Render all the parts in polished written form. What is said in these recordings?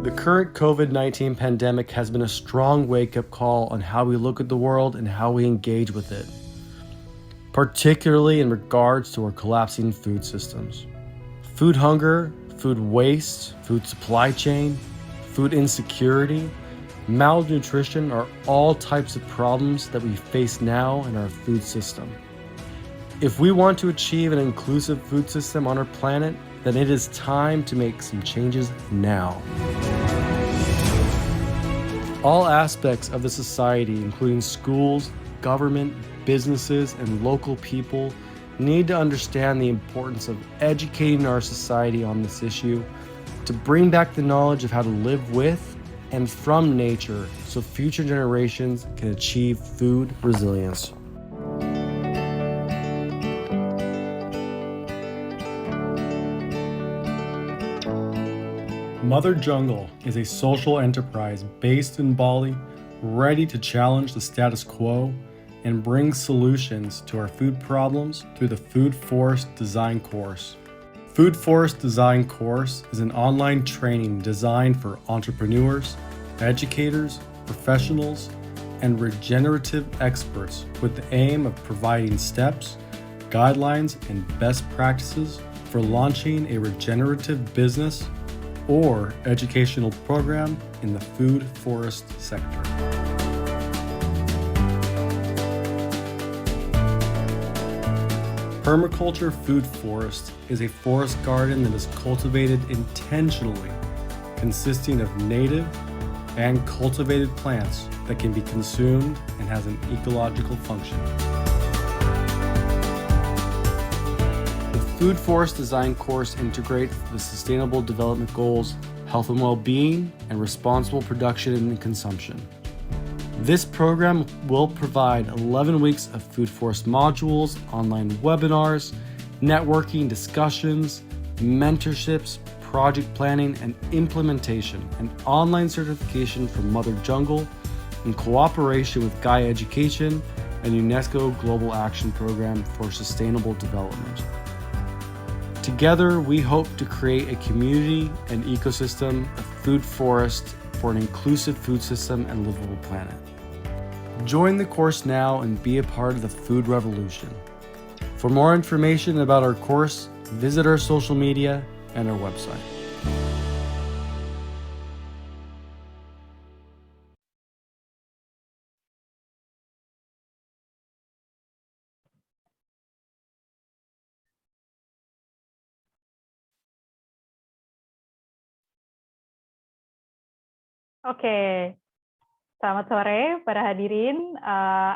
The current COVID-19 pandemic has been a strong wake-up call on how we look at the world and how we engage with it, particularly in regards to our collapsing food systems. Food hunger, food waste, food supply chain, food insecurity, malnutrition are all types of problems that we face now in our food system. If we want to achieve an inclusive food system on our planet, then it is time to make some changes now. All aspects of the society, including schools, government, businesses, and local people, need to understand the importance of educating our society on this issue to bring back the knowledge of how to live with and from nature so future generations can achieve food resilience. Mother Jungle is a social enterprise based in Bali, ready to challenge the status quo and bring solutions to our food problems through the Food Forest Design Course. Food Forest Design Course is an online training designed for entrepreneurs, educators, professionals, and regenerative experts with the aim of providing steps, guidelines, and best practices for launching a regenerative business or educational program in the food forest sector. Permaculture Food Forest is a forest garden that is cultivated intentionally, consisting of native and cultivated plants that can be consumed and has an ecological function. The Food Forest Design course integrates the Sustainable Development Goals, health and well-being, and responsible production and consumption. This program will provide 11 weeks of Food Forest modules, online webinars, networking discussions, mentorships, project planning and implementation, and online certification from Mother Jungle in cooperation with Gaia Education and UNESCO Global Action Program for Sustainable Development. Together, we hope to create a community and ecosystem of food forest for an inclusive food system and livable planet. Join the course now and be a part of the food revolution. For more information about our course, visit our social media and our website. Oke, selamat sore para hadirin.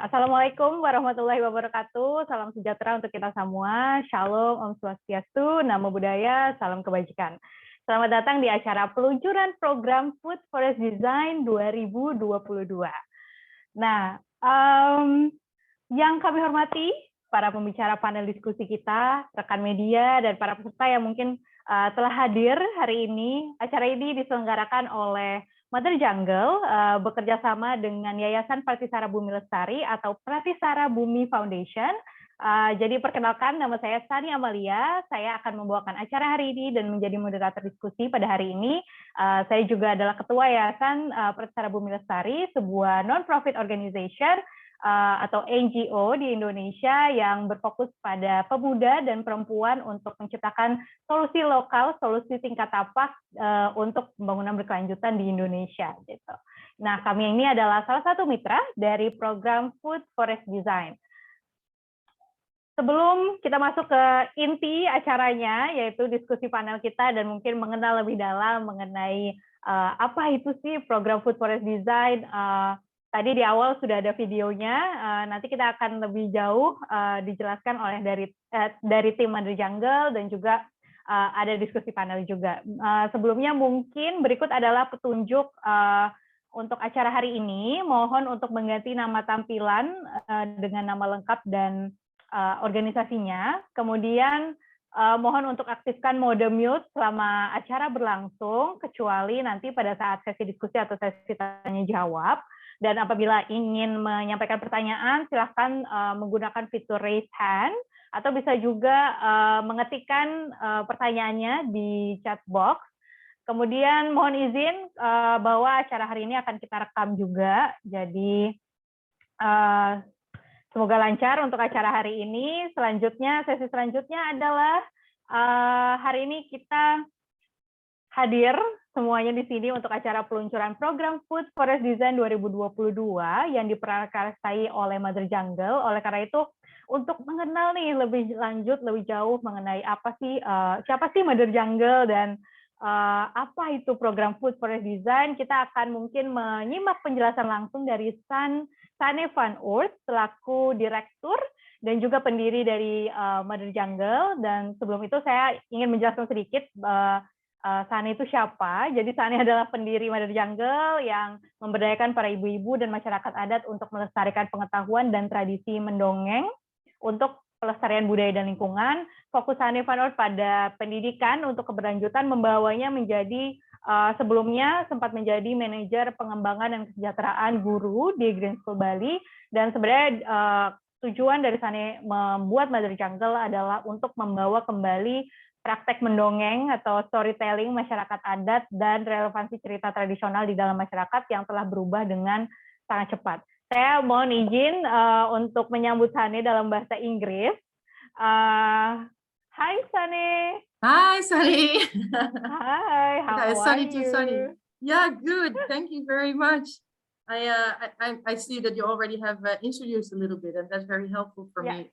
Assalamualaikum warahmatullahi wabarakatuh. Salam sejahtera untuk kita semua. Shalom, Om Swastiastu, Namo Buddhaya, salam kebajikan. Selamat datang di acara peluncuran program Food Forest Design 2022. Nah, yang kami hormati para pembicara panel diskusi kita, rekan media, dan para peserta yang mungkin telah hadir hari ini. Acara ini diselenggarakan oleh Mother Jungle bekerja sama dengan Yayasan Pratisara Bumi Lestari atau Pratisara Bumi Foundation. Jadi perkenalkan, nama saya Sani Amalia. Saya akan membawakan acara hari ini dan menjadi moderator diskusi pada hari ini. Saya juga adalah Ketua Yayasan Pratisara Bumi Lestari, sebuah non-profit organization atau NGO di Indonesia yang berfokus pada pemuda dan perempuan untuk menciptakan solusi lokal, solusi tingkat tapak untuk pembangunan berkelanjutan di Indonesia. Gitu. Nah, kami ini adalah salah satu mitra dari program Food Forest Design. Sebelum kita masuk ke inti acaranya, yaitu diskusi panel kita dan mungkin mengenal lebih dalam mengenai apa itu sih program Food Forest Design. Tadi di awal sudah ada videonya, nanti kita akan lebih jauh dijelaskan oleh dari tim Mother Jungle dan juga ada diskusi panel juga. Sebelumnya mungkin berikut adalah petunjuk untuk acara hari ini. Mohon untuk mengganti nama tampilan dengan nama lengkap dan organisasinya. Kemudian mohon untuk aktifkan mode mute selama acara berlangsung, kecuali nanti pada saat sesi diskusi atau sesi tanya jawab. Dan apabila ingin menyampaikan pertanyaan, silahkan menggunakan fitur raise hand, atau bisa juga mengetikkan pertanyaannya di chat box. Kemudian mohon izin bahwa acara hari ini akan kita rekam juga, jadi semoga lancar untuk acara hari ini. Sesi selanjutnya adalah hari ini kita hadir semuanya di sini untuk acara peluncuran program Food Forest Design 2022 yang diprakarsai oleh Mother Jungle. Oleh karena itu, untuk mengenal nih lebih lanjut, lebih jauh mengenai siapa sih Mother Jungle dan apa itu program Food Forest Design, kita akan mungkin menyimak penjelasan langsung dari Sanne van Oort selaku direktur dan juga pendiri dari Mother Jungle. Dan sebelum itu saya ingin menjelaskan sedikit Sanne itu siapa. Jadi Sanne adalah pendiri Mother Jungle yang memberdayakan para ibu-ibu dan masyarakat adat untuk melestarikan pengetahuan dan tradisi mendongeng untuk pelestarian budaya dan lingkungan. Fokus Sanne van Oort pada pendidikan untuk keberlanjutan, membawanya menjadi sebelumnya sempat menjadi manajer pengembangan dan kesejahteraan guru di Green School Bali. Dan sebenarnya tujuan dari Sanne membuat Mother Jungle adalah untuk membawa kembali praktek mendongeng atau storytelling masyarakat adat dan relevansi cerita tradisional di dalam masyarakat yang telah berubah dengan sangat cepat. Saya mohon izin untuk menyambut Sanne dalam bahasa Inggris. Hi Sanne. Hi Sunny. Hi, how are Sunny you? to Sunny. Yeah, good. Thank you very much. I see that you already have introduced a little bit, and that's very helpful for me.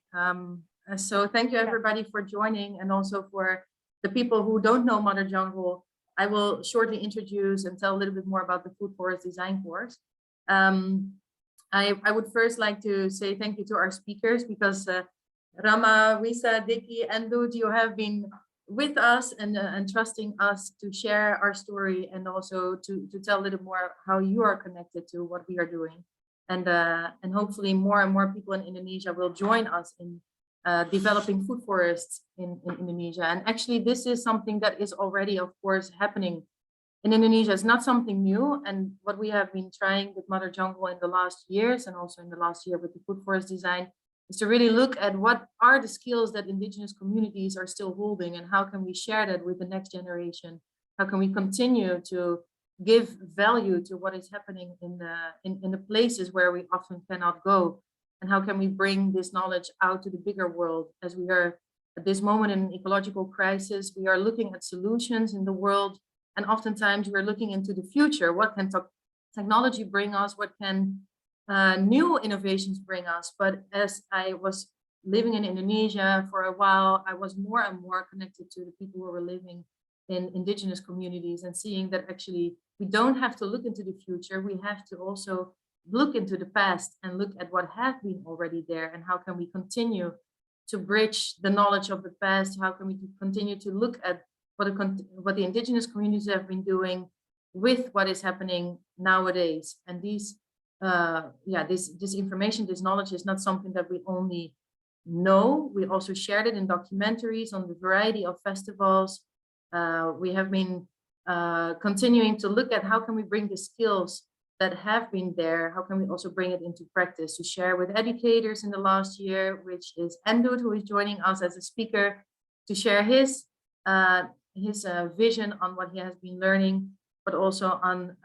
So thank you everybody for joining, and also for the people who don't know Mother Jungle. I will shortly introduce and tell a little bit more about the Food Forest Design course. I would first like to say thank you to our speakers, because Rama, Risa, Dicky, and Lud, you have been with us and trusting us to share our story, and also to tell a little more how you are connected to what we are doing. And hopefully more and more people in Indonesia will join us in developing food forests in Indonesia. And actually, this is something that is already, of course, happening in Indonesia. It's not something new. And what we have been trying with Mother Jungle in the last years, and also in the last year with the Food Forest Design, is to really look at what are the skills that indigenous communities are still holding, and how can we share that with the next generation? How can we continue to give value to what is happening in the places where we often cannot go? And how can we bring this knowledge out to the bigger world? As we are at this moment in an ecological crisis, we are looking at solutions in the world, and oftentimes we're looking into the future. What can technology bring us? What can new innovations bring us? But as I was living in Indonesia for a while, I was more and more connected to the people who were living in indigenous communities, and seeing that actually we don't have to look into the future. We have to also look into the past and look at what has been already there, and how can we continue to bridge the knowledge of the past? How can we continue to look at what the indigenous communities have been doing with what is happening nowadays? And these this information, this knowledge is not something that we only know. We also shared it in documentaries on the variety of festivals. We have been continuing to look at how can we bring the skills that have been there, how can we also bring it into practice, to share with educators in the last year, which is Endud, who is joining us as a speaker, to share his vision on what he has been learning, but also on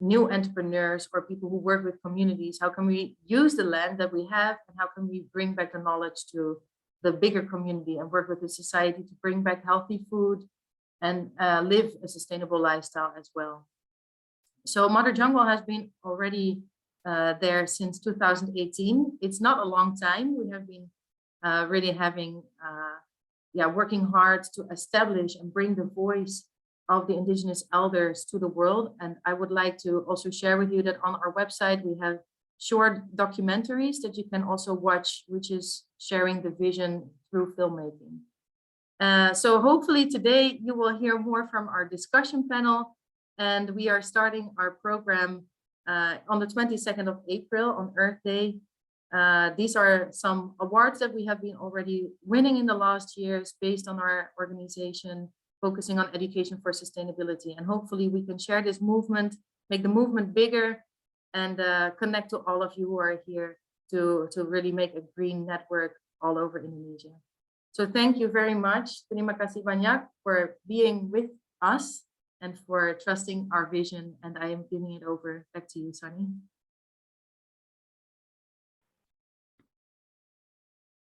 new entrepreneurs or people who work with communities. How can we use the land that we have, and how can we bring back the knowledge to the bigger community and work with the society to bring back healthy food and live a sustainable lifestyle as well. So Mother Jungle has been already there since 2018. It's not a long time. We have been really having, working hard to establish and bring the voice of the indigenous elders to the world. And I would like to also share with you that on our website, we have short documentaries that you can also watch, which is sharing the vision through filmmaking. So hopefully today you will hear more from our discussion panel. And we are starting our program on the 22nd of April on Earth Day. These are some awards that we have been already winning in the last years based on our organization focusing on education for sustainability. And hopefully we can share this movement, make the movement bigger, and connect to all of you who are here to really make a green network all over Indonesia. So thank you very much. Terima kasih banyak for being with us and for trusting our vision. And I am giving it over back to you, Sunny.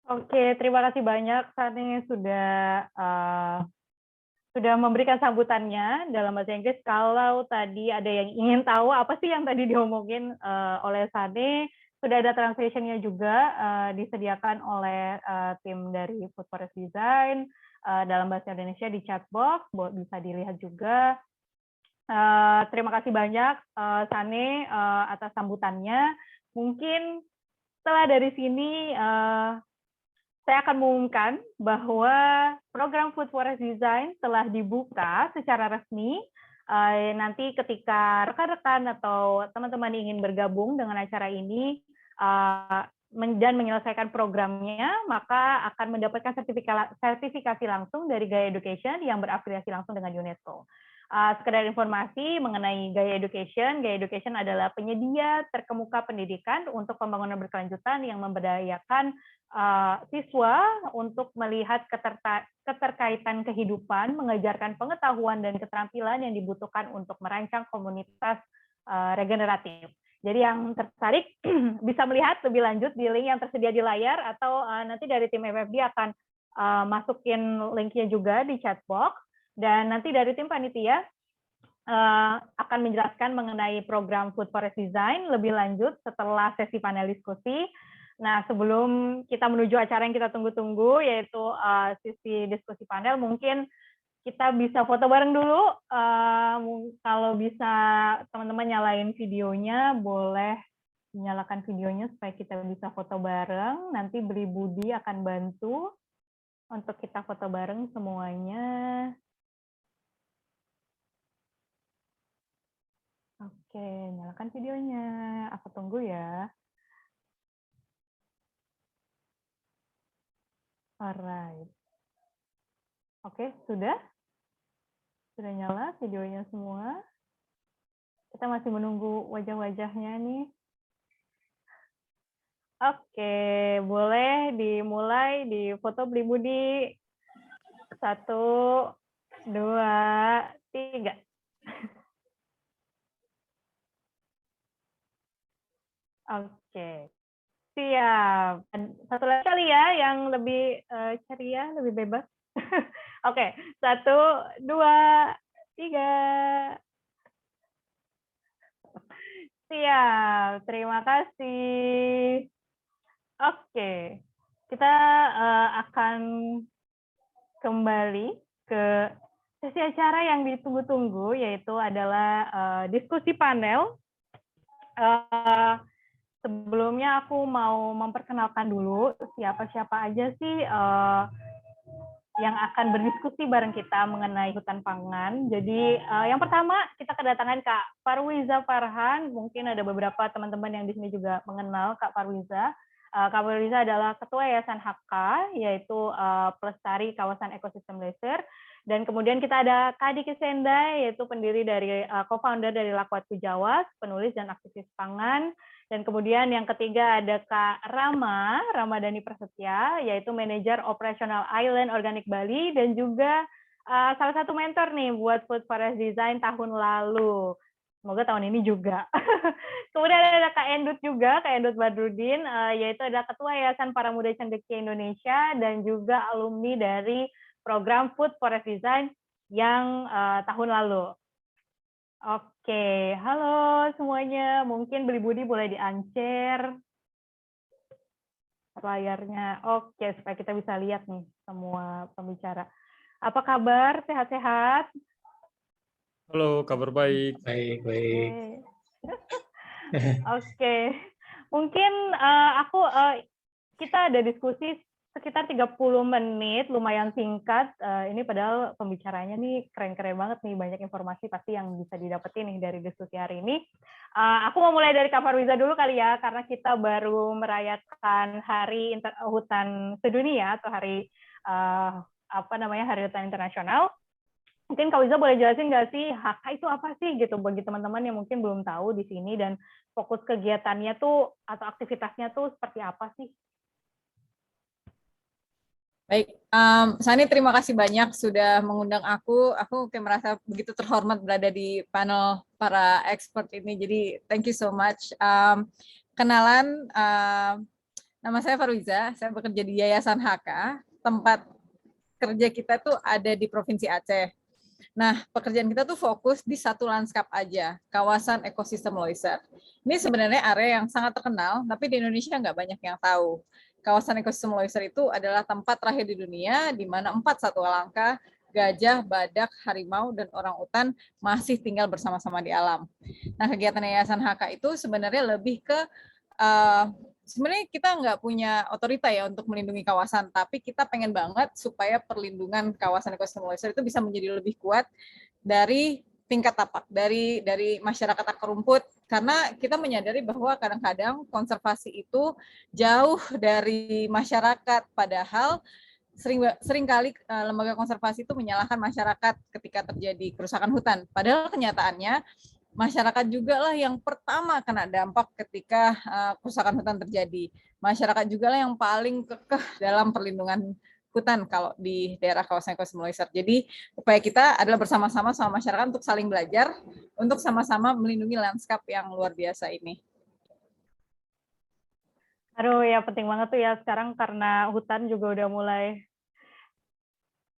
Oke, terima kasih banyak Sani sudah memberikan sambutannya dalam bahasa Inggris. Kalau tadi ada yang ingin tahu apa sih yang tadi diomongin oleh Sani, sudah ada translation-nya juga disediakan oleh tim dari Food Forest Design dalam bahasa Indonesia di chat box, bisa dilihat juga. Terima kasih banyak Sani atas sambutannya. Mungkin setelah dari sini saya akan mengumumkan bahwa program Food Forest Design telah dibuka secara resmi. Nanti ketika rekan-rekan atau teman-teman ingin bergabung dengan acara ini dan menyelesaikan programnya, maka akan mendapatkan sertifikasi langsung dari Gaia Education yang berafiliasi langsung dengan UNESCO. Sekedar informasi mengenai Gaia Education adalah penyedia terkemuka pendidikan untuk pembangunan berkelanjutan yang memberdayakan siswa untuk melihat keterkaitan kehidupan, mengajarkan pengetahuan dan keterampilan yang dibutuhkan untuk merancang komunitas regeneratif. Jadi yang tertarik bisa melihat lebih lanjut di link yang tersedia di layar, atau nanti dari tim FFD akan masukin linknya juga di chat box, dan nanti dari tim panitia akan menjelaskan mengenai program Food Forest Design lebih lanjut setelah sesi panel diskusi. Nah, sebelum kita menuju acara yang kita tunggu-tunggu, yaitu sesi diskusi panel, mungkin kita bisa foto bareng dulu. Kalau bisa teman-teman nyalain videonya, boleh nyalakan videonya supaya kita bisa foto bareng. Nanti Beli Budi akan bantu untuk kita foto bareng semuanya. Oke, nyalakan videonya. Aku tunggu ya. Alright. Oke, sudah? Sudah nyala videonya semua? Kita masih menunggu wajah-wajahnya nih. Oke, boleh dimulai di foto Beli Budi. 1, 2, 3. Oke. Siap. Satu lagi kali ya yang lebih ceria, lebih bebas. Oke, 1, 2, 3. Siap, terima kasih. Oke, kita akan kembali ke sesi acara yang ditunggu-tunggu, yaitu adalah diskusi panel. Sebelumnya aku mau memperkenalkan dulu siapa-siapa aja sih yang akan berdiskusi bareng kita mengenai hutan pangan. Jadi yang pertama kita kedatangan Kak Parwiza Farhan. Mungkin ada beberapa teman-teman yang di sini juga mengenal Kak Parwiza. Kak Parwiza adalah Ketua Yayasan HK, yaitu Pelestari Kawasan Ekosistem Leisure. Dan kemudian kita ada Kak Diki Sendai, yaitu pendiri dari co-founder dari Lakwatku Jawas, penulis dan aktivis pangan. Dan kemudian yang ketiga ada Kak Ramadhani Prasetya, yaitu manajer operasional Island Organic Bali, dan juga salah satu mentor nih buat Food Forest Design tahun lalu. Semoga tahun ini juga. Kemudian ada Kak Endut juga, Kak Endut Badrudin, yaitu ada Ketua Yayasan Para Muda Cendekia Indonesia, dan juga alumni dari program Food Forest Design yang tahun lalu. Oke, halo semuanya. Mungkin Beli Budi boleh di-unshare layarnya. Oke, supaya kita bisa lihat nih semua pembicara. Apa kabar? Sehat-sehat? Halo, kabar baik. Baik. Oke. Mungkin kita ada diskusi sekitar 30 menit, lumayan singkat. Ini padahal pembicaranya nih keren-keren banget nih, banyak informasi pasti yang bisa didapetin nih dari diskusi hari ini. Aku mau mulai dari Kak Parwiza dulu kali ya, karena kita baru merayakan Hari Hutan Sedunia atau Hari Hari Hutan Internasional. Mungkin Kak Wiza boleh jelasin nggak sih HK itu apa sih gitu bagi teman-teman yang mungkin belum tahu di sini, dan fokus kegiatannya tuh atau aktivitasnya tuh seperti apa sih? Baik, Sani terima kasih banyak sudah mengundang aku. Aku kayak merasa begitu terhormat berada di panel para expert ini. Jadi thank you so much. Kenalan, nama saya Faruiza. Saya bekerja di Yayasan HK. Tempat kerja kita tuh ada di Provinsi Aceh. Nah, pekerjaan kita tuh fokus di satu lanskap aja, kawasan ekosistem Loiser. Ini sebenarnya area yang sangat terkenal, tapi di Indonesia nggak banyak yang tahu. Kawasan ekosistem Loiser itu adalah tempat terakhir di dunia di mana 4 satwa langka, gajah, badak, harimau, dan orangutan masih tinggal bersama-sama di alam. Nah, kegiatan Yayasan HK itu sebenarnya lebih ke sebenarnya kita nggak punya otorita ya untuk melindungi kawasan, tapi kita pengen banget supaya perlindungan kawasan ekosistem Loiser itu bisa menjadi lebih kuat dari tingkat tapak, dari masyarakat akar rumput, karena kita menyadari bahwa kadang-kadang konservasi itu jauh dari masyarakat, padahal seringkali lembaga konservasi itu menyalahkan masyarakat ketika terjadi kerusakan hutan. Padahal kenyataannya masyarakat juga lah yang pertama kena dampak ketika kerusakan hutan terjadi. Masyarakat juga lah yang paling kekeh dalam perlindungan hutan kalau di daerah kawasan ekosistem Loiser. Jadi upaya kita adalah bersama-sama sama masyarakat untuk saling belajar, untuk sama-sama melindungi lanskap yang luar biasa ini. Aduh ya penting banget tuh ya sekarang karena hutan juga udah mulai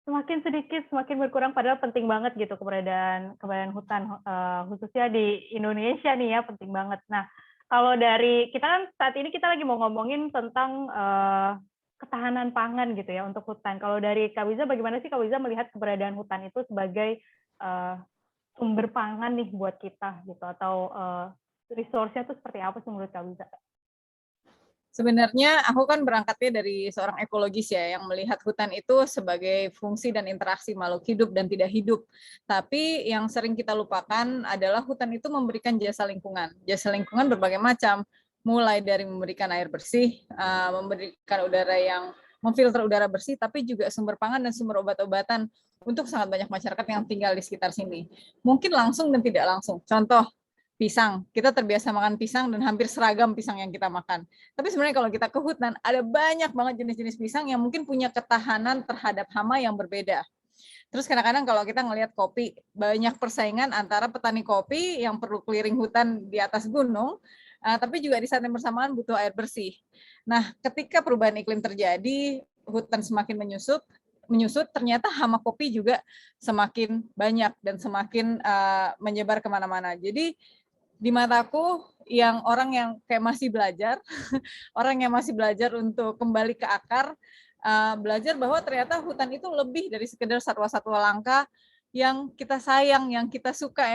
semakin sedikit, semakin berkurang, padahal penting banget gitu keberadaan hutan, khususnya di Indonesia nih ya, penting banget. Nah, kalau dari, kita kan saat ini kita lagi mau ngomongin tentang ketahanan pangan gitu ya untuk hutan. Kalau dari Kak Wiza, bagaimana sih Kak Wiza melihat keberadaan hutan itu sebagai sumber pangan nih buat kita gitu, atau resource-nya itu seperti apa sih menurut Kak Wiza? Sebenarnya aku kan berangkatnya dari seorang ekologis ya, yang melihat hutan itu sebagai fungsi dan interaksi makhluk hidup dan tidak hidup. Tapi yang sering kita lupakan adalah hutan itu memberikan jasa lingkungan. Jasa lingkungan berbagai macam, mulai dari memberikan air bersih, memberikan udara yang memfilter udara bersih, tapi juga sumber pangan dan sumber obat-obatan untuk sangat banyak masyarakat yang tinggal di sekitar sini. Mungkin langsung dan tidak langsung. Contoh, pisang. Kita terbiasa makan pisang dan hampir seragam pisang yang kita makan. Tapi sebenarnya kalau kita ke hutan, ada banyak banget jenis-jenis pisang yang mungkin punya ketahanan terhadap hama yang berbeda. Terus kadang-kadang kalau kita ngelihat kopi, banyak persaingan antara petani kopi yang perlu keliling hutan di atas gunung, tapi juga di saat yang bersamaan butuh air bersih. Nah, ketika perubahan iklim terjadi, hutan semakin menyusut, ternyata hama kopi juga semakin banyak dan semakin menyebar kemana-mana. Jadi di mataku yang orang yang kayak masih belajar, orang yang masih belajar untuk kembali ke akar, belajar bahwa ternyata hutan itu lebih dari sekedar satwa-satwa langka yang kita sayang, yang kita suka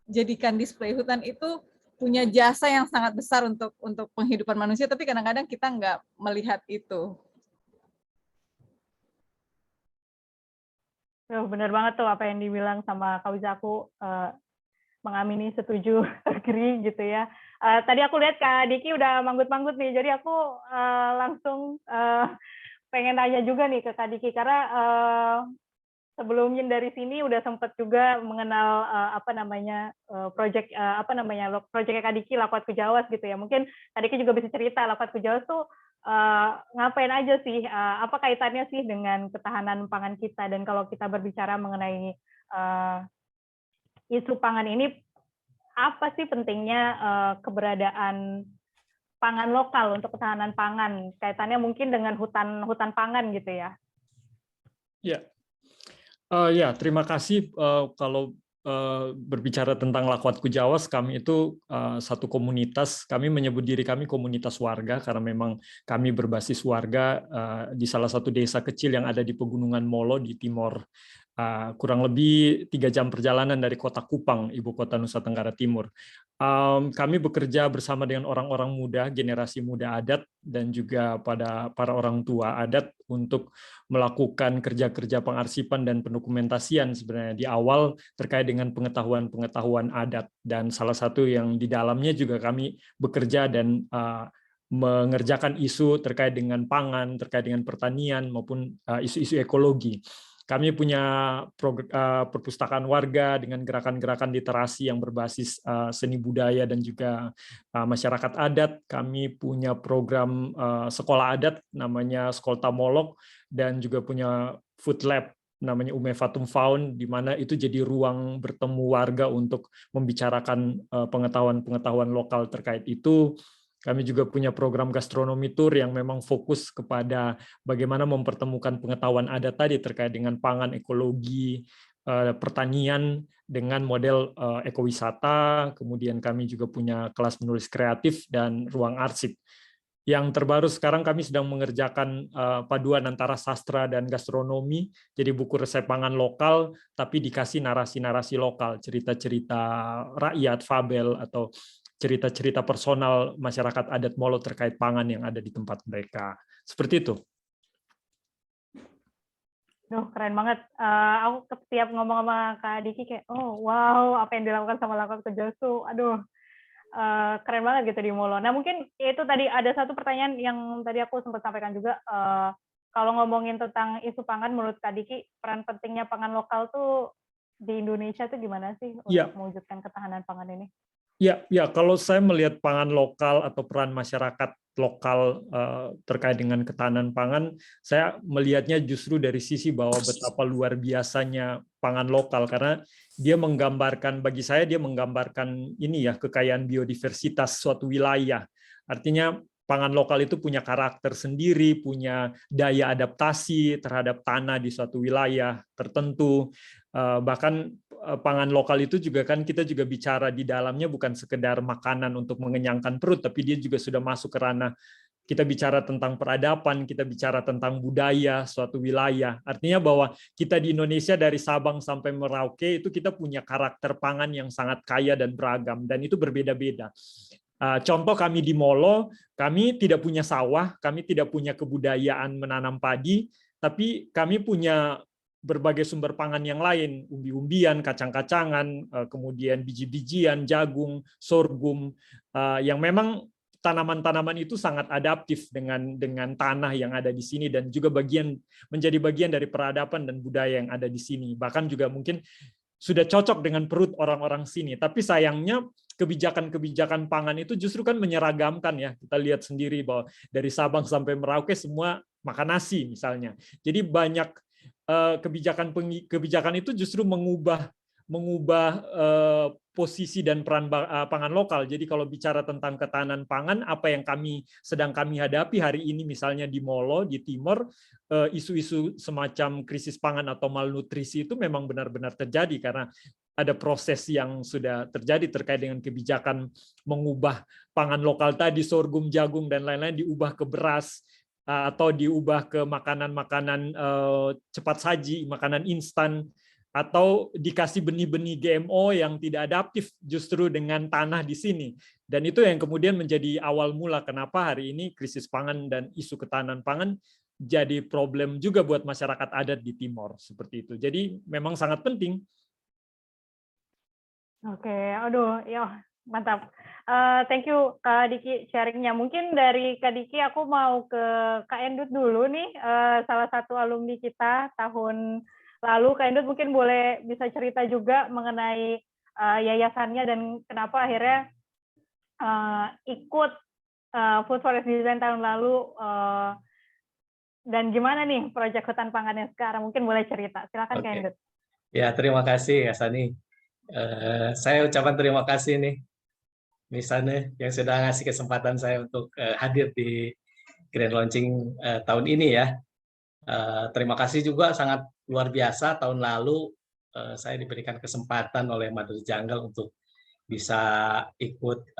jadikan display. Hutan itu punya jasa yang sangat besar untuk penghidupan manusia, tapi kadang-kadang kita nggak melihat itu. Benar banget tuh apa yang dibilang sama Kak Wiza, aku mengamini, setuju, agree gitu ya. Tadi aku lihat Kak Diki udah manggut-manggut nih, jadi aku langsung pengen tanya juga nih ke Kak Diki, karena sebelumnya dari sini udah sempat juga mengenal proyeknya Kak Diki, Lakuat Kujawas gitu ya. Mungkin Kak Diki juga bisa cerita Lakuat Kujawas tuh ngapain aja sih, apa kaitannya sih dengan ketahanan pangan kita, dan kalau kita berbicara mengenai isu pangan ini, apa sih pentingnya keberadaan pangan lokal untuk ketahanan pangan? Kaitannya mungkin dengan hutan pangan gitu ya. Ya, terima kasih. Kalau berbicara tentang Lakuat Kujawas, kami itu satu komunitas. Kami menyebut diri kami komunitas warga karena memang kami berbasis warga di salah satu desa kecil yang ada di Pegunungan Molo di timur, kurang lebih 3 jam perjalanan dari kota Kupang, ibu kota Nusa Tenggara Timur. Kami bekerja bersama dengan orang-orang muda, generasi muda adat, dan juga pada para orang tua adat untuk melakukan kerja-kerja pengarsipan dan pendokumentasian sebenarnya di awal terkait dengan pengetahuan-pengetahuan adat. Dan salah satu yang di dalamnya juga kami bekerja dan mengerjakan isu terkait dengan pangan, terkait dengan pertanian, maupun isu-isu ekologi. Kami punya perpustakaan warga dengan gerakan-gerakan literasi yang berbasis seni budaya dan juga masyarakat adat. Kami punya program sekolah adat namanya Skolta Molok, dan juga punya food lab namanya Umefatum Faun, di mana itu jadi ruang bertemu warga untuk membicarakan pengetahuan-pengetahuan lokal terkait itu. Kami juga punya program gastronomi tour yang memang fokus kepada bagaimana mempertemukan pengetahuan adat tadi terkait dengan pangan, ekologi, pertanian dengan model ekowisata. Kemudian kami juga punya kelas menulis kreatif dan ruang arsip. Yang terbaru sekarang kami sedang mengerjakan paduan antara sastra dan gastronomi, jadi buku resep pangan lokal, tapi dikasih narasi-narasi lokal, cerita-cerita rakyat, fabel, atau cerita-cerita personal masyarakat adat Molo terkait pangan yang ada di tempat mereka. Seperti itu. Duh, keren banget. Aku setiap ngomong sama Kak Diki kayak, oh wow, apa yang dilakukan sama Lakot Kojosu. Aduh, keren banget gitu di Molo. Nah mungkin itu tadi ada satu pertanyaan yang tadi aku sempat sampaikan juga. Kalau ngomongin tentang isu pangan, menurut Kak Diki, peran pentingnya pangan lokal tuh di Indonesia tuh gimana sih untuk mewujudkan ketahanan pangan ini? Ya, kalau saya melihat pangan lokal atau peran masyarakat lokal terkait dengan ketahanan pangan, saya melihatnya justru dari sisi bahwa betapa luar biasanya pangan lokal, karena dia menggambarkan, bagi saya dia menggambarkan ini ya, kekayaan biodiversitas suatu wilayah. Artinya pangan lokal itu punya karakter sendiri, punya daya adaptasi terhadap tanah di suatu wilayah tertentu. Bahkan pangan lokal itu juga kan kita juga bicara di dalamnya bukan sekedar makanan untuk mengenyangkan perut, tapi dia juga sudah masuk ke ranah kita bicara tentang peradaban, kita bicara tentang budaya suatu wilayah. Artinya bahwa kita di Indonesia dari Sabang sampai Merauke itu kita punya karakter pangan yang sangat kaya dan beragam, dan itu berbeda-beda. Contoh kami di Molo, kami tidak punya sawah, kami tidak punya kebudayaan menanam padi, tapi kami punya berbagai sumber pangan yang lain, umbi-umbian, kacang-kacangan, kemudian biji-bijian, jagung, sorghum, yang memang tanaman-tanaman itu sangat adaptif dengan tanah yang ada di sini, dan juga menjadi bagian dari peradaban dan budaya yang ada di sini. Bahkan juga mungkin sudah cocok dengan perut orang-orang sini. Tapi sayangnya kebijakan-kebijakan pangan itu justru kan menyeragamkan ya. Kita lihat sendiri bahwa dari Sabang sampai Merauke semua makan nasi misalnya. Jadi banyak kebijakan itu justru mengubah posisi dan peran pangan lokal. Jadi kalau bicara tentang ketahanan pangan, apa yang sedang kami hadapi hari ini misalnya di Molo, di Timor, isu-isu semacam krisis pangan atau malnutrisi itu memang benar-benar terjadi karena ada proses yang sudah terjadi terkait dengan kebijakan mengubah pangan lokal tadi, sorghum, jagung, dan lain-lain diubah ke beras, atau diubah ke makanan-makanan cepat saji, makanan instan, atau dikasih benih-benih GMO yang tidak adaptif justru dengan tanah di sini. Dan itu yang kemudian menjadi awal mula kenapa hari ini krisis pangan dan isu ketahanan pangan jadi problem juga buat masyarakat adat di Timor. Seperti itu. Jadi memang sangat penting. Oke, aduh, ya mantap. Thank you Kak Diki sharingnya. Mungkin dari Kak Diki aku mau ke Kak Endut dulu nih, salah satu alumni kita tahun lalu. Kak Endut mungkin bisa cerita juga mengenai yayasannya dan kenapa akhirnya ikut Food Forest Design tahun lalu, dan gimana nih proyek hutan pangannya sekarang, mungkin boleh cerita. Silakan Kak Endut. Ya, terima kasih ya Sani. Saya ucapkan terima kasih nih misalnya yang sudah ngasih kesempatan saya untuk hadir di Grand Launching tahun ini ya. Terima kasih juga, sangat luar biasa. Tahun lalu saya diberikan kesempatan oleh Mother Jungle untuk bisa ikut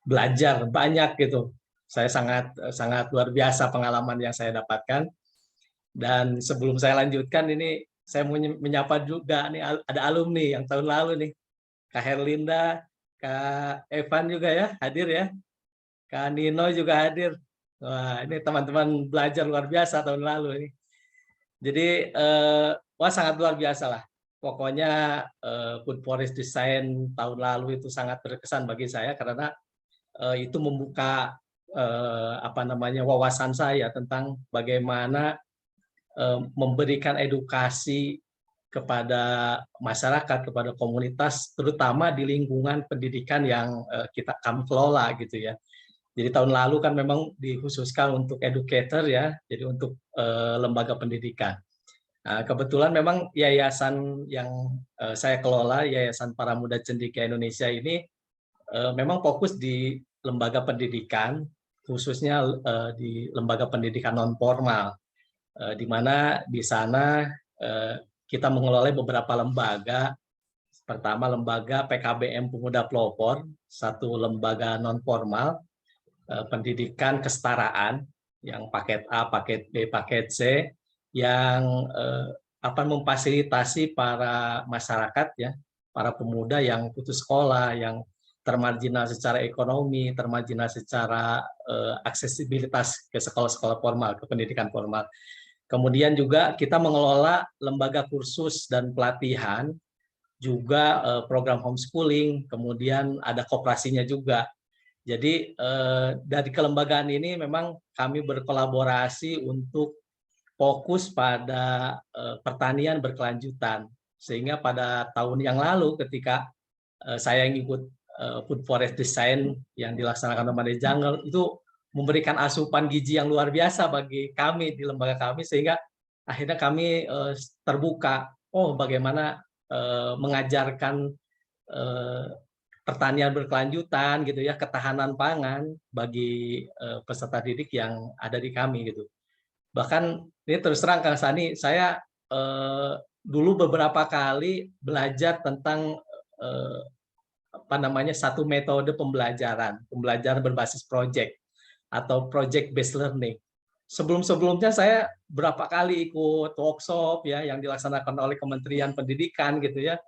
belajar banyak gitu. Saya sangat luar biasa pengalaman yang saya dapatkan. Dan sebelum saya lanjutkan ini, saya mau menyapa juga nih, ada alumni yang tahun lalu nih, Kak Herlinda, Kak Evan juga ya hadir ya, Kak Nino juga hadir. Wah, ini teman-teman belajar luar biasa tahun lalu ini. Jadi wah sangat luar biasa lah. Pokoknya Food Forest Design tahun lalu itu sangat berkesan bagi saya karena itu membuka wawasan saya tentang bagaimana memberikan edukasi kepada masyarakat, kepada komunitas, terutama di lingkungan pendidikan yang kami kelola gitu ya. Jadi tahun lalu kan memang dikhususkan untuk educator ya, jadi untuk lembaga pendidikan. Nah, kebetulan memang yayasan yang saya kelola, Yayasan Para Muda Cendekia Indonesia ini memang fokus di lembaga pendidikan, khususnya di lembaga pendidikan non formal, di mana di sana kita mengelola beberapa lembaga. Pertama, lembaga PKBM Pemuda Pelopor, satu lembaga non formal pendidikan kesetaraan yang paket A, paket B, paket C, yang memfasilitasi para masyarakat ya, para pemuda yang putus sekolah, yang termarginal secara ekonomi, termarginal secara aksesibilitas ke sekolah-sekolah formal, ke pendidikan formal. Kemudian juga kita mengelola lembaga kursus dan pelatihan, juga program homeschooling, kemudian ada koperasinya juga. Jadi dari kelembagaan ini memang kami berkolaborasi untuk fokus pada pertanian berkelanjutan. Sehingga pada tahun yang lalu ketika saya ngikut Food Forest Design yang dilaksanakan oleh Jungle, itu memberikan asupan gizi yang luar biasa bagi kami di lembaga kami, sehingga akhirnya kami terbuka, bagaimana mengajarkan pertanian berkelanjutan gitu ya, ketahanan pangan bagi peserta didik yang ada di kami gitu. Bahkan ini terus terang Kang Sani, saya dulu beberapa kali belajar tentang satu metode pembelajaran berbasis project atau project based learning. Sebelumnya saya berapa kali ikut workshop ya yang dilaksanakan oleh Kementerian Pendidikan gitu ya.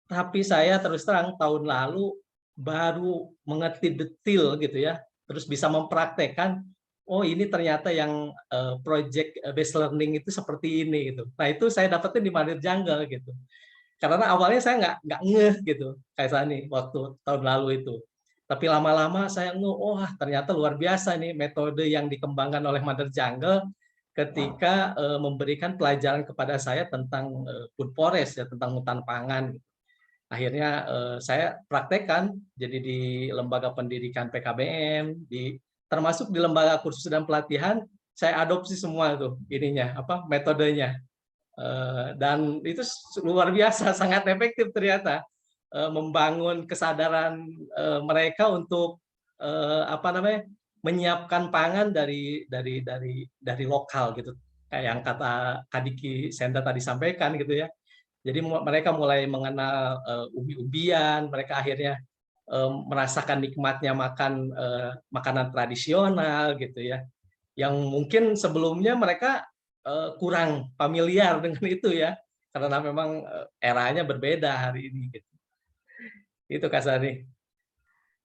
Tapi saya terus terang tahun lalu baru mengerti detail gitu ya. Terus bisa mempraktekkan, ini ternyata yang project based learning itu seperti ini gitu. Nah, itu saya dapetin di Mandir Jungle gitu. Karena awalnya saya nggak ngeh gitu kayak Sani waktu tahun lalu itu. Tapi lama-lama saya ternyata luar biasa nih metode yang dikembangkan oleh Mother Jungle ketika memberikan pelajaran kepada saya tentang food forest ya, tentang hutan pangan. Akhirnya saya praktekkan jadi di lembaga pendidikan PKBM, termasuk di lembaga kursus dan pelatihan, saya adopsi semua tuh metodenya. Dan itu luar biasa, sangat efektif ternyata. Membangun kesadaran mereka untuk menyiapkan pangan dari lokal gitu, kayak yang kata Kadiki Senda tadi sampaikan gitu ya. Jadi mereka mulai mengenal ubi-ubian, mereka akhirnya merasakan nikmatnya makan makanan tradisional gitu ya, yang mungkin sebelumnya mereka kurang familiar dengan itu ya, karena memang eranya berbeda hari ini gitu. Itu Kak Sani.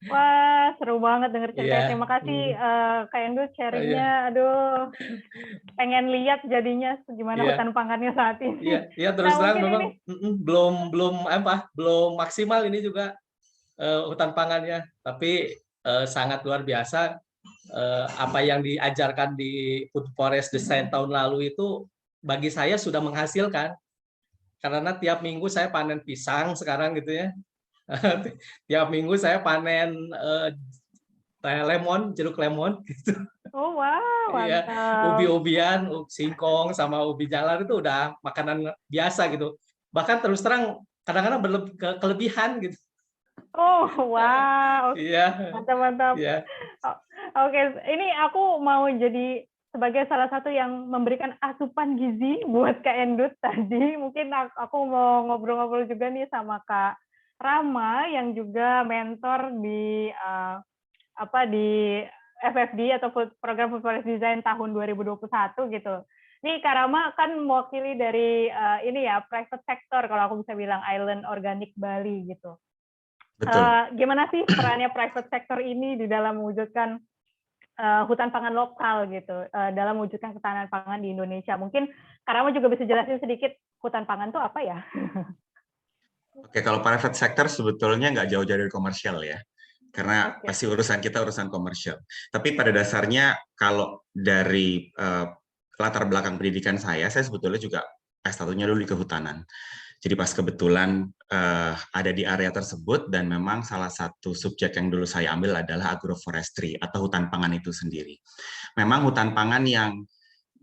Wah, seru banget denger ceritanya. Yeah. Terima kasih Kak Endo sharingnya. Aduh, pengen lihat jadinya gimana hutan pangannya saat ini. Iya, terus terang memang belum maksimal ini juga hutan pangannya, tapi sangat luar biasa. Apa yang diajarkan di Food Forest Design tahun lalu itu bagi saya sudah menghasilkan, karena tiap minggu saya panen pisang sekarang gitu ya. Tiap minggu saya panen jeruk lemon gitu. Oh wow, mantap. Iya, ubi-ubian, singkong sama ubi jalar itu udah makanan biasa gitu. Bahkan terus terang kadang-kadang kelebihan gitu. Oh wow. Iya. Mantap. Iya. Oke, ini aku mau jadi sebagai salah satu yang memberikan asupan gizi buat Kak Endut tadi. Mungkin aku mau ngobrol-ngobrol juga nih sama Kak Rama yang juga mentor di FFD atau program Food Forest Design tahun 2021 gitu. Nih Kak Rama kan mewakili dari private sector, kalau aku bisa bilang Island Organic Bali gitu. Betul. Gimana sih perannya private sector ini di dalam mewujudkan hutan pangan lokal gitu, dalam mewujudkan ketahanan pangan di Indonesia? Mungkin Kak Rama juga bisa jelasin sedikit hutan pangan itu apa ya? Oke, kalau private sector sebetulnya nggak jauh-jauh dari komersial ya, karena pasti urusan kita urusan komersial. Tapi pada dasarnya kalau dari latar belakang pendidikan saya sebetulnya juga S1-nya dulu di kehutanan. Jadi pas kebetulan ada di area tersebut dan memang salah satu subjek yang dulu saya ambil adalah agroforestry atau hutan pangan itu sendiri. Memang hutan pangan yang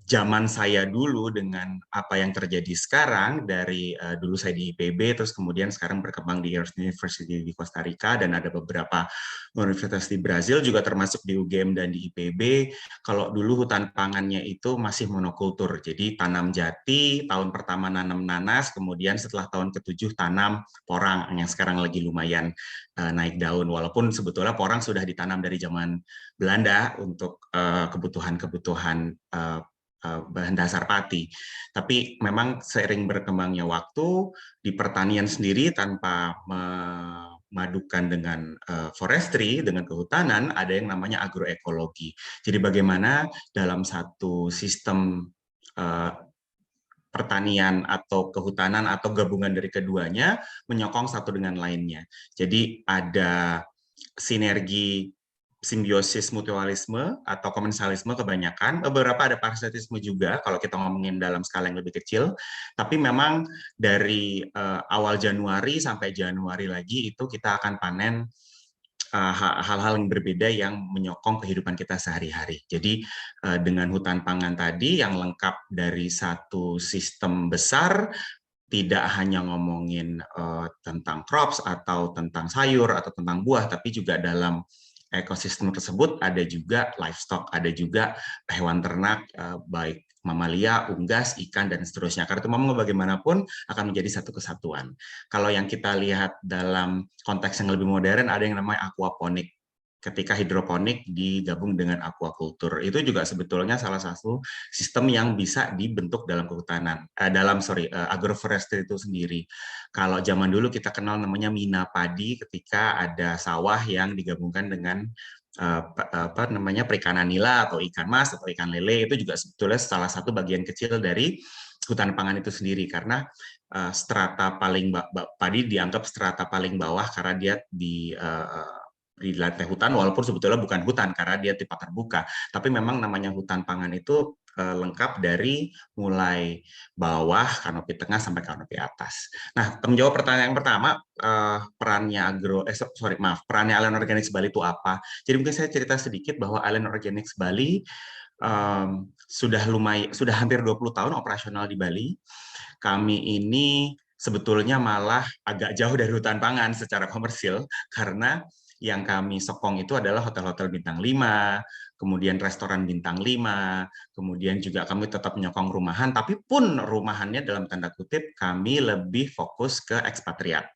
zaman saya dulu dengan apa yang terjadi sekarang dari dulu saya di IPB terus kemudian sekarang berkembang di University di Costa Rica dan ada beberapa universitas di Brazil juga termasuk di UGM dan di IPB. Kalau dulu hutan pangannya itu masih monokultur, jadi tanam jati, tahun pertama nanam nanas, kemudian setelah tahun ke-7 tanam porang yang sekarang lagi lumayan naik daun, walaupun sebetulnya porang sudah ditanam dari zaman Belanda untuk kebutuhan-kebutuhan bahan dasar pati. Tapi memang seiring berkembangnya waktu di pertanian sendiri tanpa memadukan dengan forestry, dengan kehutanan, ada yang namanya agroekologi. Jadi bagaimana dalam satu sistem pertanian atau kehutanan atau gabungan dari keduanya menyokong satu dengan lainnya. Jadi ada sinergi simbiosis mutualisme atau komensalisme kebanyakan, beberapa ada parasitisme juga kalau kita ngomongin dalam skala yang lebih kecil, tapi memang dari awal Januari sampai Januari lagi itu kita akan panen hal-hal yang berbeda yang menyokong kehidupan kita sehari-hari. Jadi dengan hutan pangan tadi yang lengkap dari satu sistem besar, tidak hanya ngomongin tentang crops atau tentang sayur atau tentang buah, tapi juga dalam ekosistem tersebut ada juga livestock, ada juga hewan ternak, baik mamalia, unggas, ikan, dan seterusnya. Karena itu memang bagaimanapun akan menjadi satu kesatuan. Kalau yang kita lihat dalam konteks yang lebih modern, ada yang namanya aquaponik. Ketika hidroponik digabung dengan aquaculture, itu juga sebetulnya salah satu sistem yang bisa dibentuk dalam kehutanan, agroforestry itu sendiri. Kalau zaman dulu kita kenal namanya mina padi, ketika ada sawah yang digabungkan dengan perikanan nila atau ikan mas atau ikan lele, itu juga sebetulnya salah satu bagian kecil dari hutan pangan itu sendiri, karena strata paling padi dianggap strata paling bawah karena dia di lantai hutan, walaupun sebetulnya bukan hutan karena dia tipe terbuka, tapi memang namanya hutan pangan itu lengkap dari mulai bawah, kanopi tengah sampai kanopi atas. Nah, menjawab pertanyaan yang pertama, perannya perannya Allied Organics Bali itu apa? Jadi mungkin saya cerita sedikit bahwa Allied Organics Bali sudah hampir 20 tahun operasional di Bali. Kami ini sebetulnya malah agak jauh dari hutan pangan secara komersil, karena yang kami sokong itu adalah hotel-hotel bintang 5, kemudian restoran bintang 5, kemudian juga kami tetap menyokong rumahan, tapi pun rumahannya dalam tanda kutip kami lebih fokus ke ekspatriat.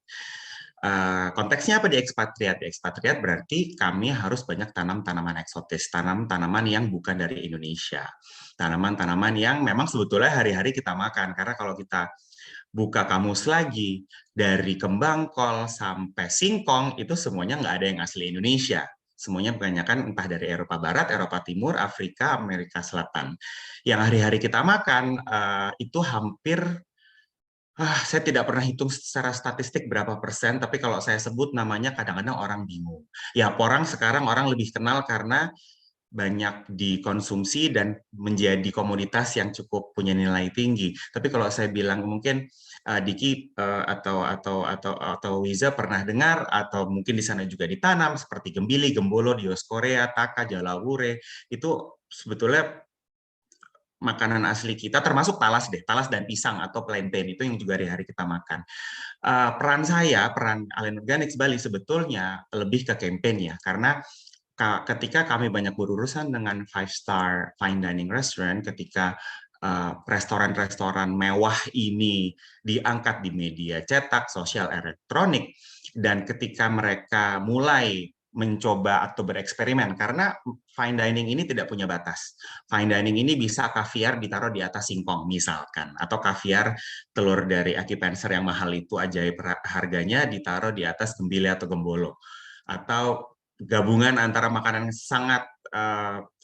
Konteksnya apa di ekspatriat? Di ekspatriat berarti kami harus banyak tanam tanaman eksotis, tanaman yang bukan dari Indonesia. Tanaman-tanaman yang memang sebetulnya hari-hari kita makan, karena kalau kita buka kamus lagi, dari kembang kol sampai singkong, itu semuanya nggak ada yang asli Indonesia. Semuanya kebanyakan entah dari Eropa Barat, Eropa Timur, Afrika, Amerika Selatan. Yang hari-hari kita makan, itu hampir, saya tidak pernah hitung secara statistik berapa persen, tapi kalau saya sebut namanya kadang-kadang orang bingung. Ya, porang sekarang orang lebih kenal karena banyak dikonsumsi dan menjadi komoditas yang cukup punya nilai tinggi. Tapi kalau saya bilang mungkin Diki atau Wiza pernah dengar atau mungkin di sana juga ditanam seperti gembili, gembolo, dioskorea, taka, jalawure, itu sebetulnya makanan asli kita, termasuk talas dan pisang atau plantain, itu yang juga hari-hari kita makan. Peran Allied Organics Bali sebetulnya lebih ke campaign ya, karena ketika kami banyak berurusan dengan 5-star fine dining restaurant, ketika restoran-restoran mewah ini diangkat di media cetak, sosial, elektronik, dan ketika mereka mulai mencoba atau bereksperimen, karena fine dining ini tidak punya batas. Fine dining ini bisa kaviar ditaruh di atas singkong misalkan, atau kaviar telur dari Acupanser yang mahal itu ajaib harganya ditaruh di atas gembili atau gembolo, atau gabungan antara makanan sangat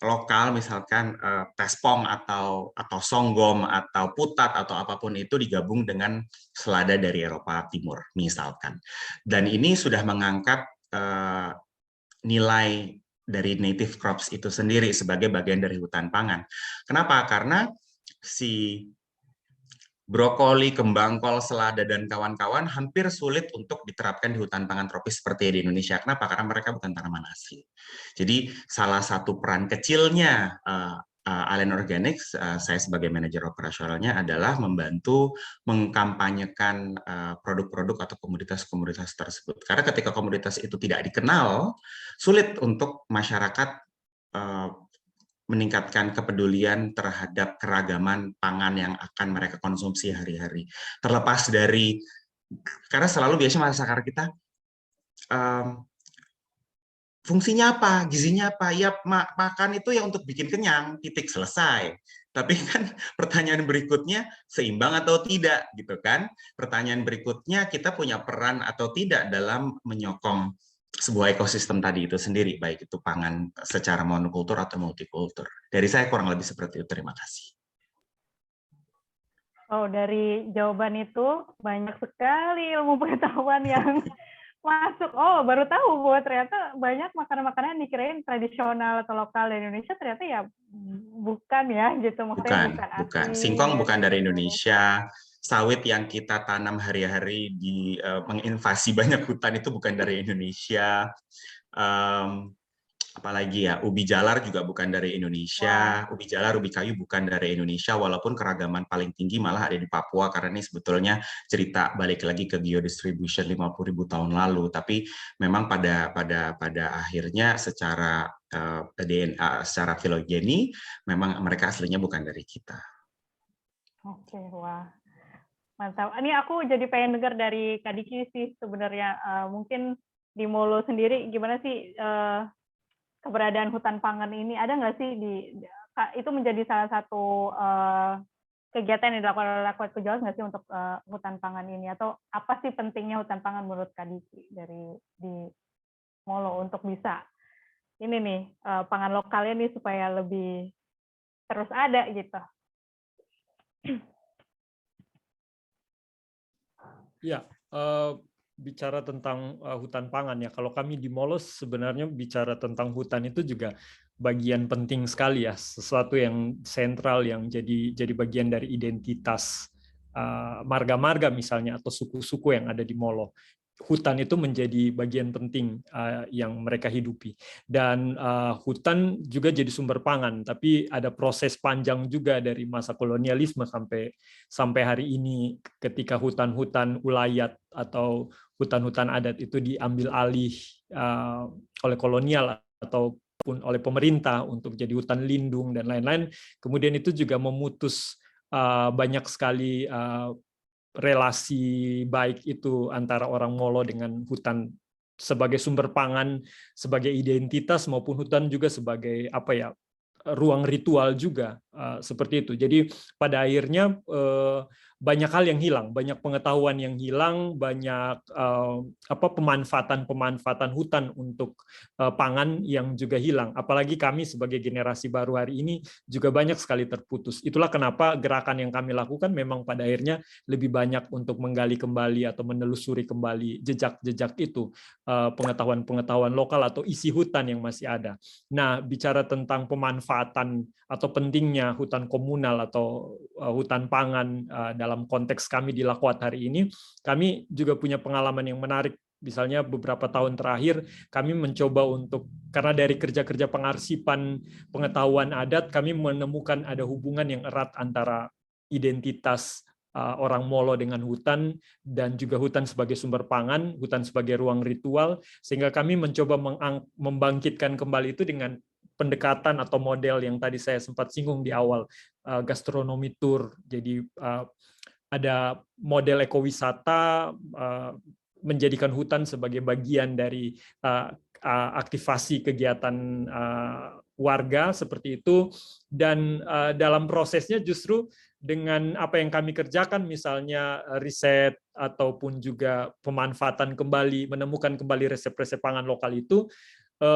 lokal, misalkan tespong atau songgom atau putat atau apapun itu digabung dengan selada dari Eropa Timur misalkan. Dan ini sudah mengangkat nilai dari native crops itu sendiri sebagai bagian dari hutan pangan. Kenapa? Karena si brokoli, kembang kol, selada, dan kawan-kawan hampir sulit untuk diterapkan di hutan pangan tropis seperti di Indonesia. Kenapa? Karena mereka bukan tanaman asli. Jadi salah satu peran kecilnya Allen Organics, saya sebagai manajer operasionalnya adalah membantu mengkampanyekan produk-produk atau komoditas-komoditas tersebut. Karena ketika komoditas itu tidak dikenal, sulit untuk masyarakat meningkatkan kepedulian terhadap keragaman pangan yang akan mereka konsumsi hari-hari. Terlepas dari, karena selalu biasanya masyarakat kita, fungsinya apa, gizinya apa, ya makan itu ya untuk bikin kenyang, titik, selesai. Tapi kan pertanyaan berikutnya, seimbang atau tidak, gitu kan? Pertanyaan berikutnya, kita punya peran atau tidak dalam menyokong sebuah ekosistem tadi itu sendiri, baik itu pangan secara monokultur atau multikultur. Dari saya kurang lebih seperti itu. Terima kasih. Oh, dari jawaban itu banyak sekali ilmu pengetahuan yang masuk. Oh, baru tahu bahwa ternyata banyak makanan-makanan yang dikirain tradisional atau lokal di Indonesia ternyata ya bukan ya gitu. Maksudnya Bukan. asli Singkong bukan dari Indonesia. Indonesia. Sawit yang kita tanam hari-hari di menginvasi banyak hutan itu bukan dari Indonesia. Apalagi ya, ubi jalar juga bukan dari Indonesia. Ubi jalar, ubi kayu bukan dari Indonesia, walaupun keragaman paling tinggi malah ada di Papua, karena ini sebetulnya cerita balik lagi ke geodistribution 50.000 tahun lalu. Tapi memang pada akhirnya secara DNA, secara filogeni, memang mereka aslinya bukan dari kita. Oke, wah. Mantap. Ini aku jadi pengen dengar dari Kak Diki sih sebenarnya. Mungkin di Molo sendiri gimana sih keberadaan hutan pangan ini? Ada nggak sih itu menjadi salah satu kegiatan yang dilakukan oleh Lakwat Kujawas nggak sih untuk hutan pangan ini? Atau apa sih pentingnya hutan pangan menurut Kak Diki di Molo untuk bisa ini nih pangan lokalnya nih supaya lebih terus ada gitu? Ya, bicara tentang hutan pangan ya. Kalau kami di Molos sebenarnya bicara tentang hutan itu juga bagian penting sekali ya, sesuatu yang sentral yang jadi bagian dari identitas marga-marga misalnya atau suku-suku yang ada di Molo. Hutan itu menjadi bagian penting yang mereka hidupi, dan hutan juga jadi sumber pangan. Tapi ada proses panjang juga dari masa kolonialisme sampai hari ini, ketika hutan-hutan ulayat atau hutan-hutan adat itu diambil alih oleh kolonial ataupun oleh pemerintah untuk jadi hutan lindung dan lain-lain. Kemudian itu juga memutus banyak sekali relasi baik itu antara orang Molo dengan hutan sebagai sumber pangan, sebagai identitas, maupun hutan juga sebagai ruang ritual juga, seperti itu. Jadi pada akhirnya banyak hal yang hilang, banyak pengetahuan yang hilang, banyak pemanfaatan hutan untuk pangan yang juga hilang. Apalagi kami sebagai generasi baru hari ini juga banyak sekali terputus. Itulah kenapa gerakan yang kami lakukan memang pada akhirnya lebih banyak untuk menggali kembali atau menelusuri kembali jejak-jejak itu, pengetahuan-pengetahuan lokal atau isi hutan yang masih ada. Nah, bicara tentang pemanfaatan atau pentingnya hutan komunal atau hutan pangan dalam konteks kami di Lakwat hari ini, kami juga punya pengalaman yang menarik. Misalnya beberapa tahun terakhir kami mencoba karena dari kerja-kerja pengarsipan pengetahuan adat, kami menemukan ada hubungan yang erat antara identitas orang Molo dengan hutan, dan juga hutan sebagai sumber pangan, hutan sebagai ruang ritual, sehingga kami mencoba membangkitkan kembali itu dengan pendekatan atau model yang tadi saya sempat singgung di awal, gastronomi tour. Jadi ada model ekowisata, menjadikan hutan sebagai bagian dari aktivasi kegiatan warga seperti itu. Dan dalam prosesnya justru dengan apa yang kami kerjakan, misalnya riset ataupun juga pemanfaatan kembali, menemukan kembali resep-resep pangan lokal itu,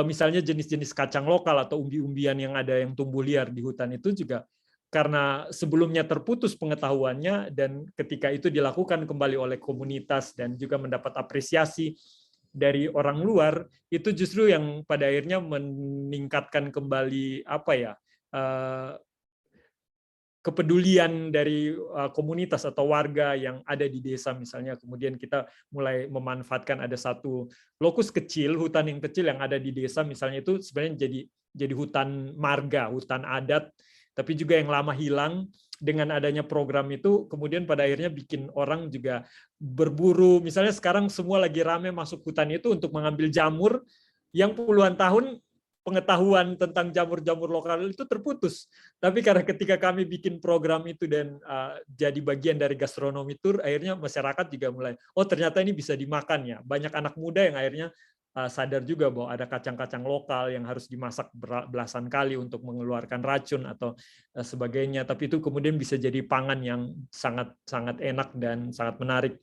misalnya jenis-jenis kacang lokal atau umbi-umbian yang ada yang tumbuh liar di hutan itu juga karena sebelumnya terputus pengetahuannya, dan ketika itu dilakukan kembali oleh komunitas dan juga mendapat apresiasi dari orang luar, itu justru yang pada akhirnya meningkatkan kembali kepedulian dari komunitas atau warga yang ada di desa misalnya. Kemudian kita mulai memanfaatkan ada satu lokus kecil, hutan yang kecil yang ada di desa misalnya, itu sebenarnya jadi hutan marga, hutan adat, tapi juga yang lama hilang. Dengan adanya program itu kemudian pada akhirnya bikin orang juga berburu. Misalnya sekarang semua lagi rame masuk hutan itu untuk mengambil jamur yang puluhan tahun pengetahuan tentang jamur-jamur lokal itu terputus. Tapi karena ketika kami bikin program itu dan jadi bagian dari gastronomi tour, akhirnya masyarakat juga mulai, oh ternyata ini bisa dimakan ya. Banyak anak muda yang akhirnya sadar juga bahwa ada kacang-kacang lokal yang harus dimasak belasan kali untuk mengeluarkan racun atau sebagainya. Tapi itu kemudian bisa jadi pangan yang sangat enak dan sangat menarik.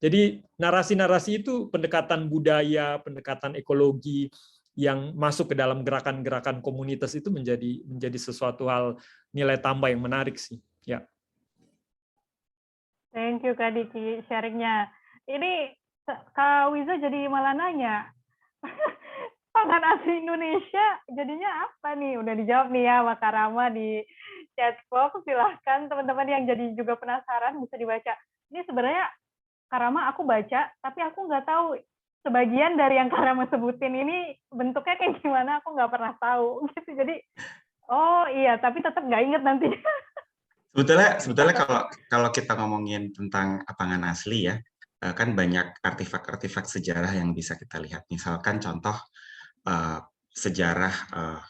Jadi narasi-narasi itu pendekatan budaya, pendekatan ekologi yang masuk ke dalam gerakan-gerakan komunitas itu menjadi sesuatu hal nilai tambah yang menarik sih. Ya. Thank you Kak Diki sharingnya. Ini Kak Wiza jadi malah nanya, pangan asli Indonesia jadinya apa nih? Udah dijawab nih ya sama Kak Rama di chat box. Silahkan teman-teman yang jadi juga penasaran bisa dibaca. Ini sebenarnya Kak Rama aku baca, tapi aku nggak tahu sebagian dari yang Kak Rama sebutin ini bentuknya kayak gimana, aku nggak pernah tahu. Gitu. Jadi, oh iya, tapi tetap nggak inget nanti. Sebetulnya kalau kita ngomongin tentang pangan asli ya, kan banyak artefak-artefak sejarah yang bisa kita lihat. Misalkan contoh sejarah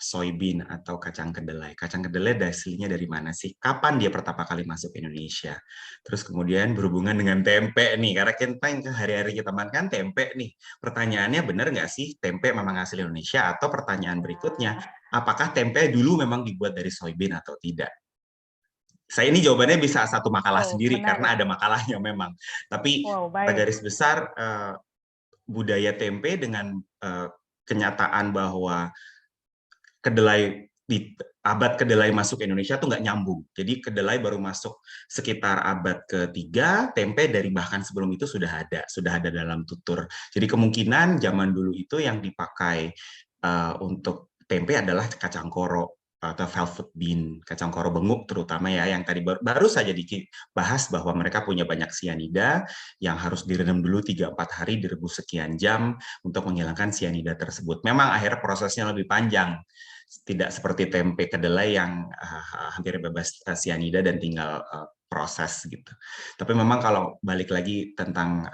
soybean atau kacang kedelai. Kacang kedelai aslinya dari mana sih? Kapan dia pertama kali masuk Indonesia? Terus kemudian berhubungan dengan tempe nih, karena kita yang hari-hari kita makan tempe nih. Pertanyaannya benar nggak sih tempe memang asli Indonesia? Atau pertanyaan berikutnya, apakah tempe dulu memang dibuat dari soybean atau tidak? Saya ini jawabannya bisa satu makalah sendiri, karena ada makalahnya memang. Tapi pada garis besar budaya tempe dengan kenyataan bahwa abad kedelai masuk Indonesia tuh nggak nyambung. Jadi kedelai baru masuk sekitar abad ke-3, tempe dari bahkan sebelum itu sudah ada dalam tutur. Jadi kemungkinan zaman dulu itu yang dipakai untuk tempe adalah kacang koro atau velvet bean, kacang koro benguk terutama ya, yang tadi baru saja dibahas bahwa mereka punya banyak sianida yang harus direndam dulu 3-4 hari, direbus sekian jam untuk menghilangkan sianida tersebut. Memang akhirnya prosesnya lebih panjang, tidak seperti tempe kedelai yang hampir bebas sianida dan tinggal proses gitu. Tapi memang kalau balik lagi tentang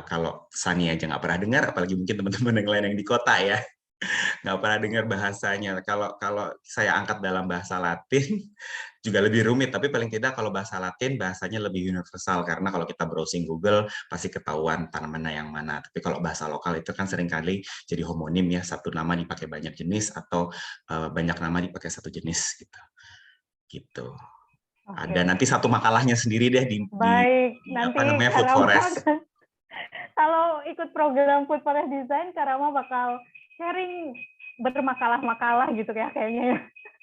kalau Sani aja nggak pernah dengar, apalagi mungkin teman-teman yang lain yang di kota ya, nggak pernah dengar bahasanya. Kalau saya angkat dalam bahasa Latin juga lebih rumit, tapi paling tidak kalau bahasa Latin bahasanya lebih universal, karena kalau kita browsing Google pasti ketahuan tanaman yang mana. Tapi kalau bahasa lokal itu kan seringkali jadi homonim ya, satu nama dipakai banyak jenis atau banyak nama dipakai satu jenis gitu. Ada nanti satu makalahnya sendiri deh di nanti Food Forest. Kalau ikut program Food Forest Design, Kak Rama bakal sharing bermakalah-makalah gitu ya kayaknya ya.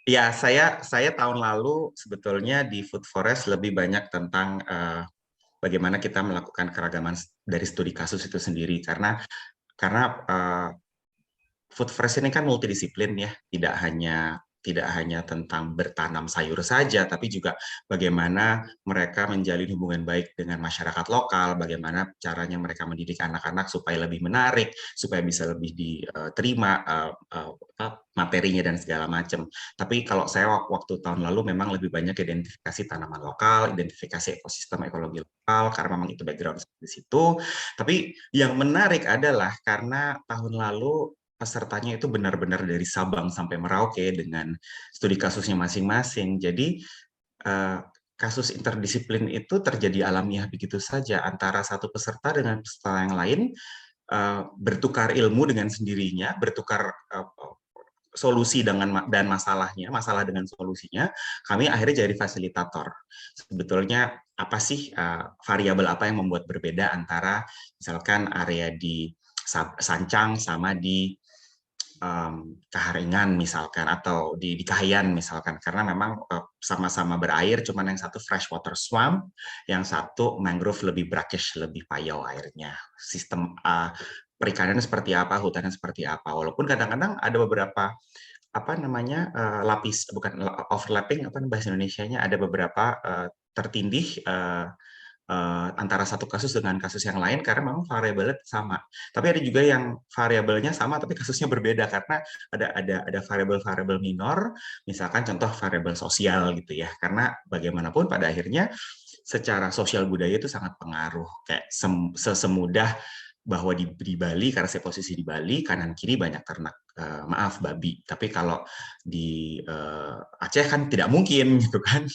Ya, saya tahun lalu sebetulnya di Food Forest lebih banyak tentang bagaimana kita melakukan keragaman dari studi kasus itu sendiri, karena Food Forest ini kan multidisiplin ya, tidak hanya tentang bertanam sayur saja, tapi juga bagaimana mereka menjalin hubungan baik dengan masyarakat lokal, bagaimana caranya mereka mendidik anak-anak supaya lebih menarik, supaya bisa lebih diterima materinya dan segala macam. Tapi kalau saya waktu tahun lalu memang lebih banyak identifikasi tanaman lokal, identifikasi ekosistem ekologi lokal, karena memang itu background di situ. Tapi yang menarik adalah karena tahun lalu pesertanya itu benar-benar dari Sabang sampai Merauke dengan studi kasusnya masing-masing. Jadi kasus interdisiplin itu terjadi alamiah begitu saja antara satu peserta dengan peserta yang lain, bertukar ilmu dengan sendirinya, bertukar solusi dan masalahnya, masalah dengan solusinya. Kami akhirnya jadi fasilitator. Sebetulnya apa sih variabel apa yang membuat berbeda antara misalkan area di Sancang sama di Kaharingan misalkan, atau di Kahayan misalkan, karena memang sama-sama berair, cuman yang satu freshwater swamp, yang satu mangrove lebih brackish, lebih payau airnya. Sistem perikanannya seperti apa, hutannya seperti apa. Walaupun kadang-kadang ada beberapa apa namanya lapis, bukan overlapping, apa bahasa Indonesianya, ada beberapa tertindih antara satu kasus dengan kasus yang lain karena memang variabelnya sama. Tapi ada juga yang variabelnya sama tapi kasusnya berbeda karena ada variabel-variabel minor, misalkan contoh variabel sosial gitu ya. Karena bagaimanapun pada akhirnya secara sosial budaya itu sangat pengaruh. Kayak semudah bahwa di Bali, karena saya posisi di Bali, kanan kiri banyak ternak, maaf, babi. Tapi kalau di Aceh kan tidak mungkin gitu kan.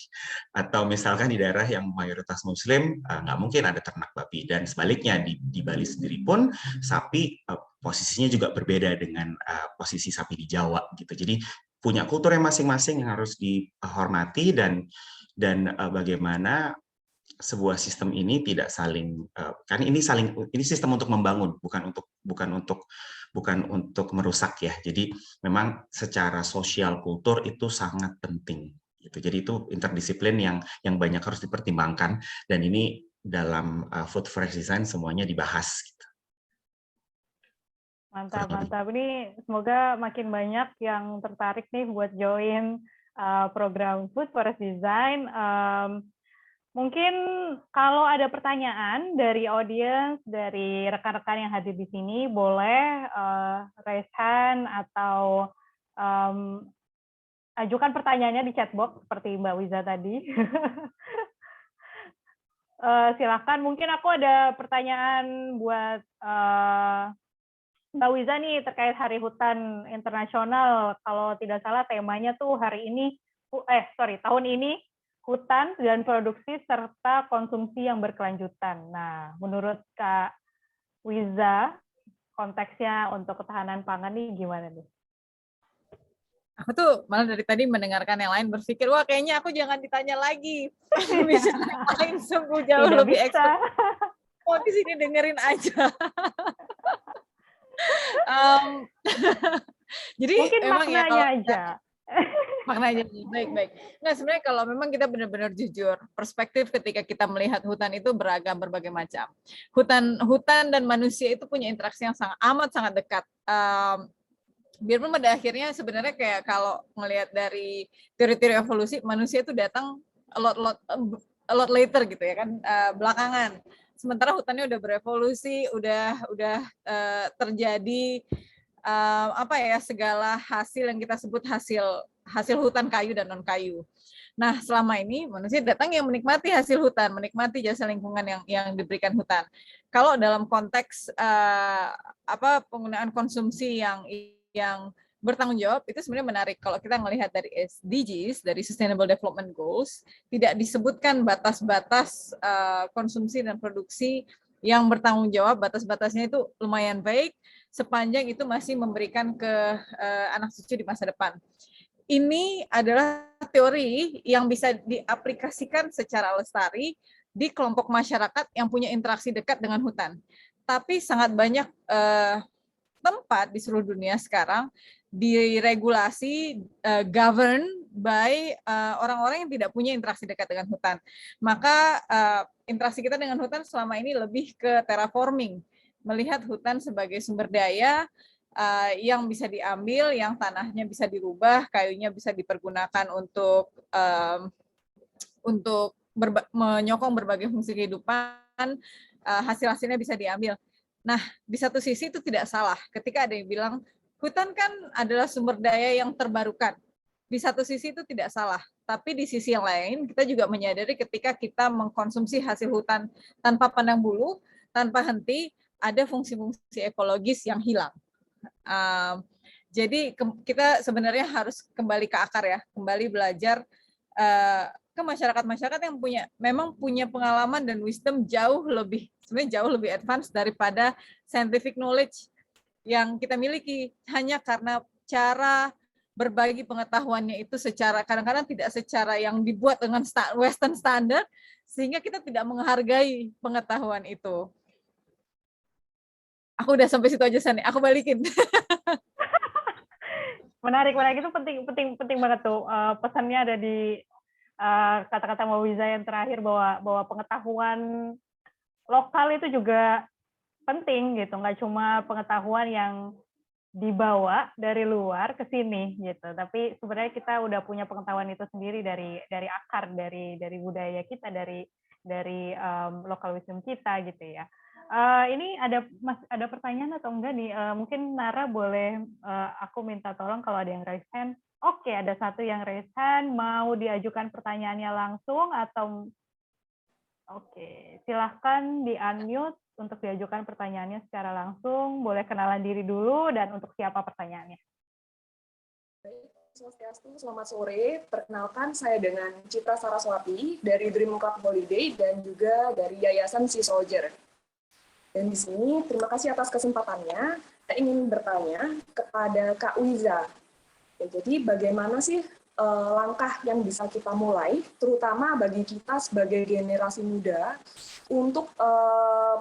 Atau misalkan di daerah yang mayoritas Muslim, nggak mungkin ada ternak babi. Dan sebaliknya di Bali sendiri pun sapi posisinya juga berbeda dengan posisi sapi di Jawa gitu. Jadi punya kultur yang masing-masing yang harus dihormati dan bagaimana sebuah sistem ini tidak saling kan ini sistem untuk membangun bukan untuk merusak ya. Jadi memang secara sosial kultur itu sangat penting gitu. Jadi itu interdisiplin yang banyak harus dipertimbangkan dan ini dalam Food Fresh Design semuanya dibahas gitu. Mantap, mantap. Ini semoga makin banyak yang tertarik nih buat join program Food Forest Design. Mungkin kalau ada pertanyaan dari audiens, dari rekan-rekan yang hadir di sini, boleh raise hand atau ajukan pertanyaannya di chat box seperti Mbak Wiza tadi. Silakan, mungkin aku ada pertanyaan buat Mbak Wiza nih terkait Hari Hutan Internasional. Kalau tidak salah temanya tuh tahun ini hutan dan produksi serta konsumsi yang berkelanjutan. Nah, menurut Kak Wiza, konteksnya untuk ketahanan pangan nih gimana nih? Aku tuh malah dari tadi mendengarkan yang lain berpikir, wah kayaknya aku jangan ditanya lagi. Bisa yang lain sungguh jauh Tidak lebih bisa. expert. Oh, di sini dengerin aja. Jadi mungkin memang ya maknanya kalau aja. maknanya baik-baik. Nah, sebenarnya kalau memang kita benar-benar jujur, perspektif ketika kita melihat hutan itu beragam, berbagai macam. Hutan dan manusia itu punya interaksi yang sangat dekat. Biarpun pada akhirnya sebenarnya kayak kalau melihat dari teori-teori evolusi, manusia itu datang a lot later gitu ya kan, belakangan. Sementara hutannya udah berevolusi, udah terjadi segala hasil yang kita sebut hasil hutan kayu dan non kayu. Nah, selama ini manusia datang yang menikmati hasil hutan, menikmati jasa lingkungan yang diberikan hutan. Kalau dalam konteks penggunaan konsumsi yang bertanggung jawab, itu sebenarnya menarik. Kalau kita melihat dari SDGs, dari Sustainable Development Goals, tidak disebutkan batas-batas konsumsi dan produksi yang bertanggung jawab. Batas-batasnya itu lumayan baik, sepanjang itu masih memberikan ke anak cucu di masa depan. Ini adalah teori yang bisa diaplikasikan secara lestari di kelompok masyarakat yang punya interaksi dekat dengan hutan. Tapi sangat banyak tempat di seluruh dunia sekarang diregulasi, govern by orang-orang yang tidak punya interaksi dekat dengan hutan. Maka interaksi kita dengan hutan selama ini lebih ke terraforming, melihat hutan sebagai sumber daya yang bisa diambil, yang tanahnya bisa dirubah, kayunya bisa dipergunakan untuk menyokong berbagai fungsi kehidupan, hasil-hasilnya bisa diambil. Nah, di satu sisi itu tidak salah ketika ada yang bilang hutan kan adalah sumber daya yang terbarukan. Di satu sisi itu tidak salah, tapi di sisi yang lain kita juga menyadari ketika kita mengkonsumsi hasil hutan tanpa pandang bulu, tanpa henti, ada fungsi-fungsi ekologis yang hilang. Jadi kita sebenarnya harus kembali ke akar ya, kembali belajar ke masyarakat-masyarakat yang memang punya pengalaman dan wisdom jauh lebih advance daripada scientific knowledge yang kita miliki, hanya karena cara berbagi pengetahuannya itu kadang-kadang tidak secara yang dibuat dengan Western standard, sehingga kita tidak menghargai pengetahuan itu. Aku udah sampai situ aja, Sani. Aku balikin. Menarik itu penting banget tuh. Pesannya ada di kata-kata Mbak Wiza yang terakhir bahwa pengetahuan lokal itu juga penting gitu. Nggak cuma pengetahuan yang dibawa dari luar ke sini gitu. Tapi sebenarnya kita udah punya pengetahuan itu sendiri dari akar dari budaya kita, dari local wisdom kita gitu ya. Ini ada pertanyaan atau enggak nih? Mungkin Nara boleh aku minta tolong kalau ada yang raise hand. Oke, ada satu yang raise hand, mau diajukan pertanyaannya langsung atau oke, silahkan di-unmute untuk diajukan pertanyaannya secara langsung. Boleh kenalan diri dulu dan untuk siapa pertanyaannya. Swastiastu, selamat sore. Perkenalkan, saya dengan Citra Saraswati dari Dream Club Holiday dan juga dari Yayasan Sea Soldier. Dan di sini, terima kasih atas kesempatannya. Saya ingin bertanya kepada Kak Wiza. Ya, jadi bagaimana sih langkah yang bisa kita mulai, terutama bagi kita sebagai generasi muda, untuk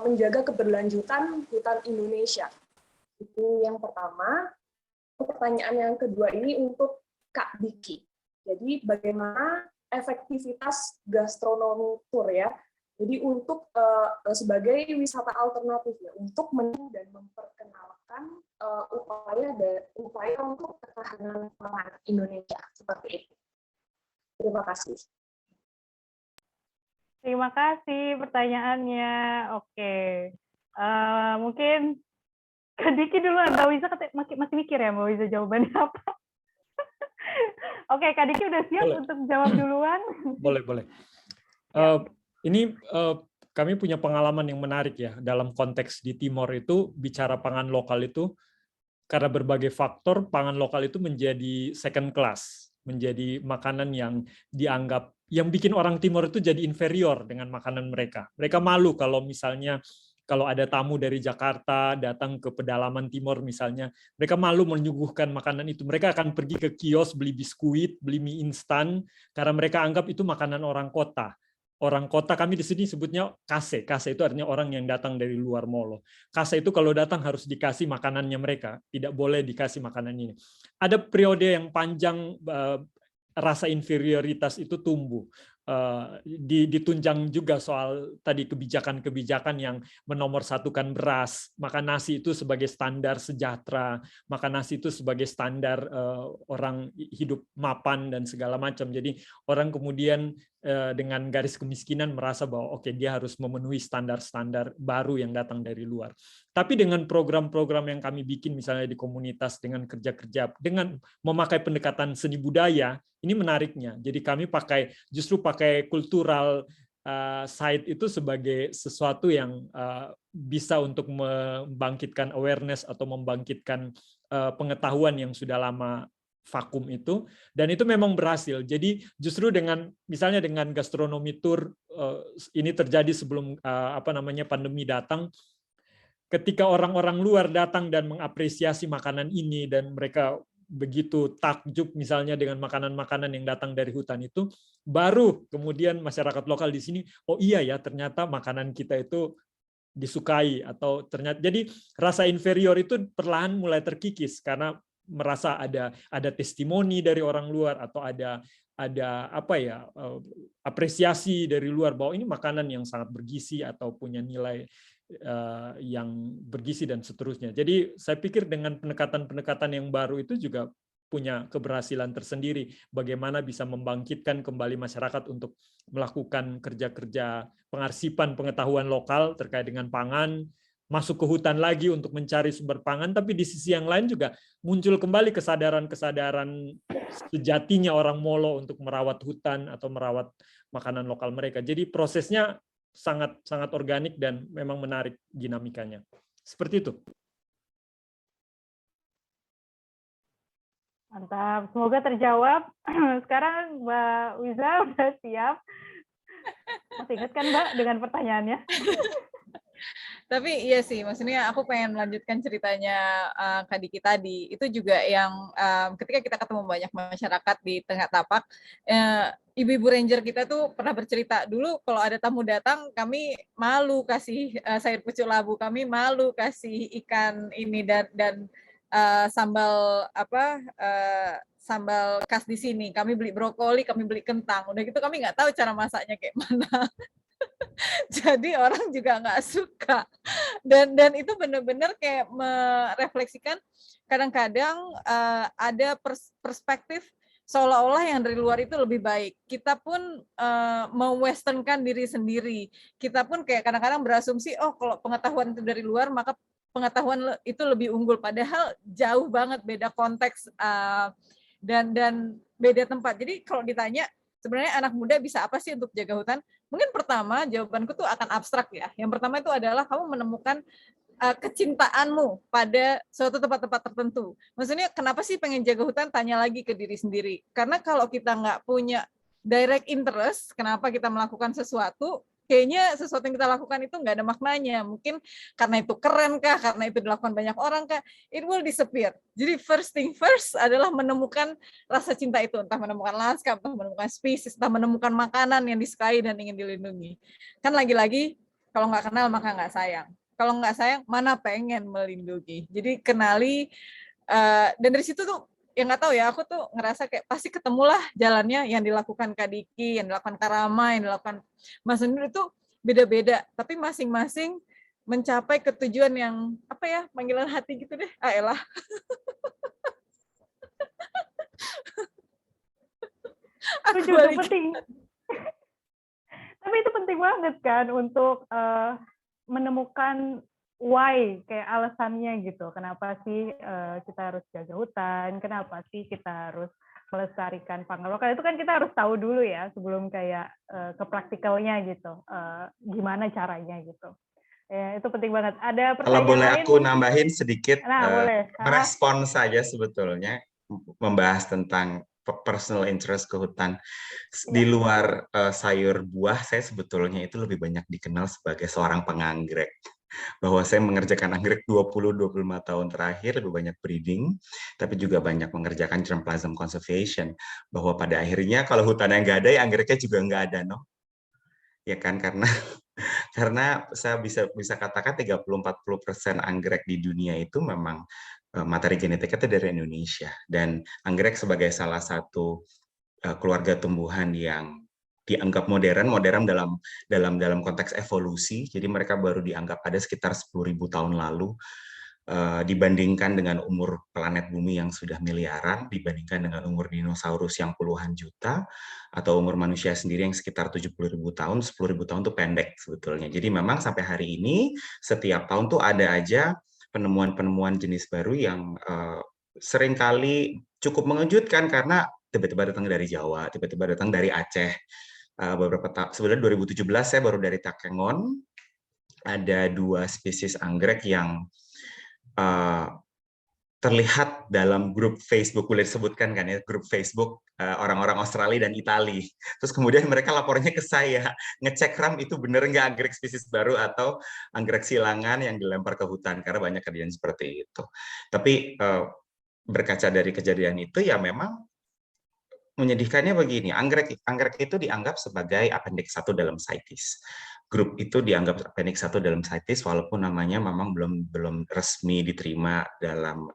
menjaga keberlanjutan hutan Indonesia? Itu yang pertama. Pertanyaan yang kedua ini untuk Kak Diki. Jadi bagaimana efektivitas gastronomi tour ya? Jadi untuk sebagai wisata alternatif ya, untuk dan memperkenalkan upaya untuk ketahanan pangan Indonesia seperti itu. Terima kasih. Terima kasih pertanyaannya. Oke, mungkin Kak Diki duluan. Mbak Wiza masih mikir ya Mbak Wiza jawabannya apa? Oke, Kak Diki udah siap untuk jawab duluan? Boleh. Ini kami punya pengalaman yang menarik ya dalam konteks di Timor itu bicara pangan lokal itu karena berbagai faktor pangan lokal itu menjadi second class, menjadi makanan yang dianggap yang bikin orang Timor itu jadi inferior dengan makanan mereka. Mereka malu kalau misalnya kalau ada tamu dari Jakarta datang ke pedalaman Timor misalnya, mereka malu menyuguhkan makanan itu. Mereka akan pergi ke kios beli biskuit, beli mie instan karena mereka anggap itu makanan orang kota. Orang kota kami di sini sebutnya kase. Kase itu artinya orang yang datang dari luar Molo. Kase itu kalau datang harus dikasih makanannya mereka, tidak boleh dikasih makanan ini. Ada periode yang panjang rasa inferioritas itu tumbuh. Ditunjang juga soal tadi kebijakan-kebijakan yang menomorsatukan beras, makan nasi itu sebagai standar sejahtera, makan nasi itu sebagai standar orang hidup mapan dan segala macam. Jadi orang kemudian dengan garis kemiskinan merasa bahwa oke, dia harus memenuhi standar-standar baru yang datang dari luar. Tapi dengan program-program yang kami bikin misalnya di komunitas dengan kerja-kerja dengan memakai pendekatan seni budaya, ini menariknya. Jadi kami justru pakai kultural side itu sebagai sesuatu yang bisa untuk membangkitkan awareness atau membangkitkan pengetahuan yang sudah lama vakum itu, dan itu memang berhasil. Jadi justru dengan misalnya dengan gastronomi tour ini terjadi sebelum pandemi datang, ketika orang-orang luar datang dan mengapresiasi makanan ini dan mereka begitu takjub misalnya dengan makanan-makanan yang datang dari hutan itu, baru kemudian masyarakat lokal di sini, oh iya ya ternyata makanan kita itu disukai, atau ternyata jadi rasa inferior itu perlahan mulai terkikis karena merasa ada testimoni dari orang luar atau ada apresiasi dari luar bahwa ini makanan yang sangat bergizi atau punya nilai yang bergizi dan seterusnya. Jadi saya pikir dengan pendekatan-pendekatan yang baru itu juga punya keberhasilan tersendiri bagaimana bisa membangkitkan kembali masyarakat untuk melakukan kerja-kerja pengarsipan pengetahuan lokal terkait dengan pangan, masuk ke hutan lagi untuk mencari sumber pangan, tapi di sisi yang lain juga muncul kembali kesadaran-kesadaran sejatinya orang Molo untuk merawat hutan atau merawat makanan lokal mereka. Jadi prosesnya sangat organik dan memang menarik dinamikanya. Seperti itu. Mantap, semoga terjawab. Sekarang Mbak Wiza udah siap. Masih ingat kan Mbak dengan pertanyaannya? Tapi iya sih, maksudnya aku pengen melanjutkan ceritanya Kak Diki tadi. Itu juga yang ketika kita ketemu banyak masyarakat di Tengah Tapak, ibu-ibu ranger kita tuh pernah bercerita dulu kalau ada tamu datang, kami malu kasih sayur pucuk labu, kami malu kasih ikan ini dan sambal khas di sini. Kami beli brokoli, kami beli kentang. Udah gitu kami nggak tahu cara masaknya kayak mana. Jadi orang juga nggak suka. Dan itu benar-benar kayak merefleksikan kadang-kadang ada perspektif seolah-olah yang dari luar itu lebih baik. Kita pun mewesternkan diri sendiri. Kita pun kayak kadang-kadang berasumsi, oh kalau pengetahuan itu dari luar, maka pengetahuan itu lebih unggul. Padahal jauh banget beda konteks dan beda tempat. Jadi kalau ditanya, sebenarnya anak muda bisa apa sih untuk jaga hutan? Mungkin pertama, jawabanku tuh akan abstrak ya. Yang pertama itu adalah kamu menemukan kecintaanmu pada suatu tempat-tempat tertentu. Maksudnya kenapa sih pengen jaga hutan? Tanya lagi ke diri sendiri. Karena kalau kita nggak punya direct interest, kenapa kita melakukan sesuatu, kayaknya sesuatu yang kita lakukan itu nggak ada maknanya. Mungkin karena itu keren kah, karena itu dilakukan banyak orang kah, it will disappear. Jadi first thing first adalah menemukan rasa cinta itu, entah menemukan lanskap, entah menemukan spesies, entah menemukan makanan yang disukai dan ingin dilindungi. Kan lagi-lagi, kalau nggak kenal maka nggak sayang. Kalau nggak sayang, mana pengen melindungi. Jadi kenali, dan dari situ tuh, yang nggak tahu ya, aku tuh ngerasa kayak pasti ketemulah jalannya yang dilakukan Kak Diki, yang dilakukan Kak Rama, yang dilakukan Mas Nur itu beda-beda. Tapi masing-masing mencapai ketujuan yang, apa ya, panggilan hati gitu deh. Elah. Itu juga penting. Tapi itu penting banget kan untuk menemukan why, kayak alasannya gitu. Kenapa sih kita harus jaga hutan? Kenapa sih kita harus melestarikan pangan lokal? Itu kan kita harus tahu dulu ya sebelum kayak ke praktikalnya gitu. Gimana caranya gitu. Ya, itu penting banget. Ada pertanyaan Kalau boleh lain? aku nambahin sedikit, boleh. merespon saja sebetulnya, membahas tentang personal interest ke hutan. Di luar sayur buah, saya sebetulnya itu lebih banyak dikenal sebagai seorang penganggrek. Bahwa saya mengerjakan anggrek 20-25 tahun terakhir, lebih banyak breeding, tapi juga banyak mengerjakan germplasm conservation. Bahwa pada akhirnya kalau hutannya nggak ada, ya anggreknya juga nggak ada, no? Ya kan, karena saya bisa katakan 30-40% anggrek di dunia itu memang materi genetiknya itu dari Indonesia, dan anggrek sebagai salah satu keluarga tumbuhan yang dianggap modern dalam konteks evolusi. Jadi mereka baru dianggap ada sekitar 10.000 tahun lalu, dibandingkan dengan umur planet bumi yang sudah miliaran, dibandingkan dengan umur dinosaurus yang puluhan juta, atau umur manusia sendiri yang sekitar 70.000 tahun. 10.000 tahun itu pendek sebetulnya. Jadi memang sampai hari ini setiap tahun tuh ada aja penemuan-penemuan jenis baru yang seringkali cukup mengejutkan, karena tiba-tiba datang dari Jawa, tiba-tiba datang dari Aceh. Sebenarnya 2017 saya baru dari Takengon, ada 2 spesies anggrek yang terlihat dalam grup Facebook, boleh disebutkan kan ya, grup Facebook orang-orang Australia dan Italia. Terus kemudian mereka lapornya ke saya, ngecek Ram itu bener nggak anggrek spesies baru atau anggrek silangan yang dilempar ke hutan, karena banyak kejadian seperti itu. Tapi berkaca dari kejadian itu, ya memang menyedihkannya begini, anggrek itu dianggap sebagai appendix 1 dalam CITES. Grup itu dianggap appendix 1 dalam CITES, walaupun namanya memang belum resmi diterima dalam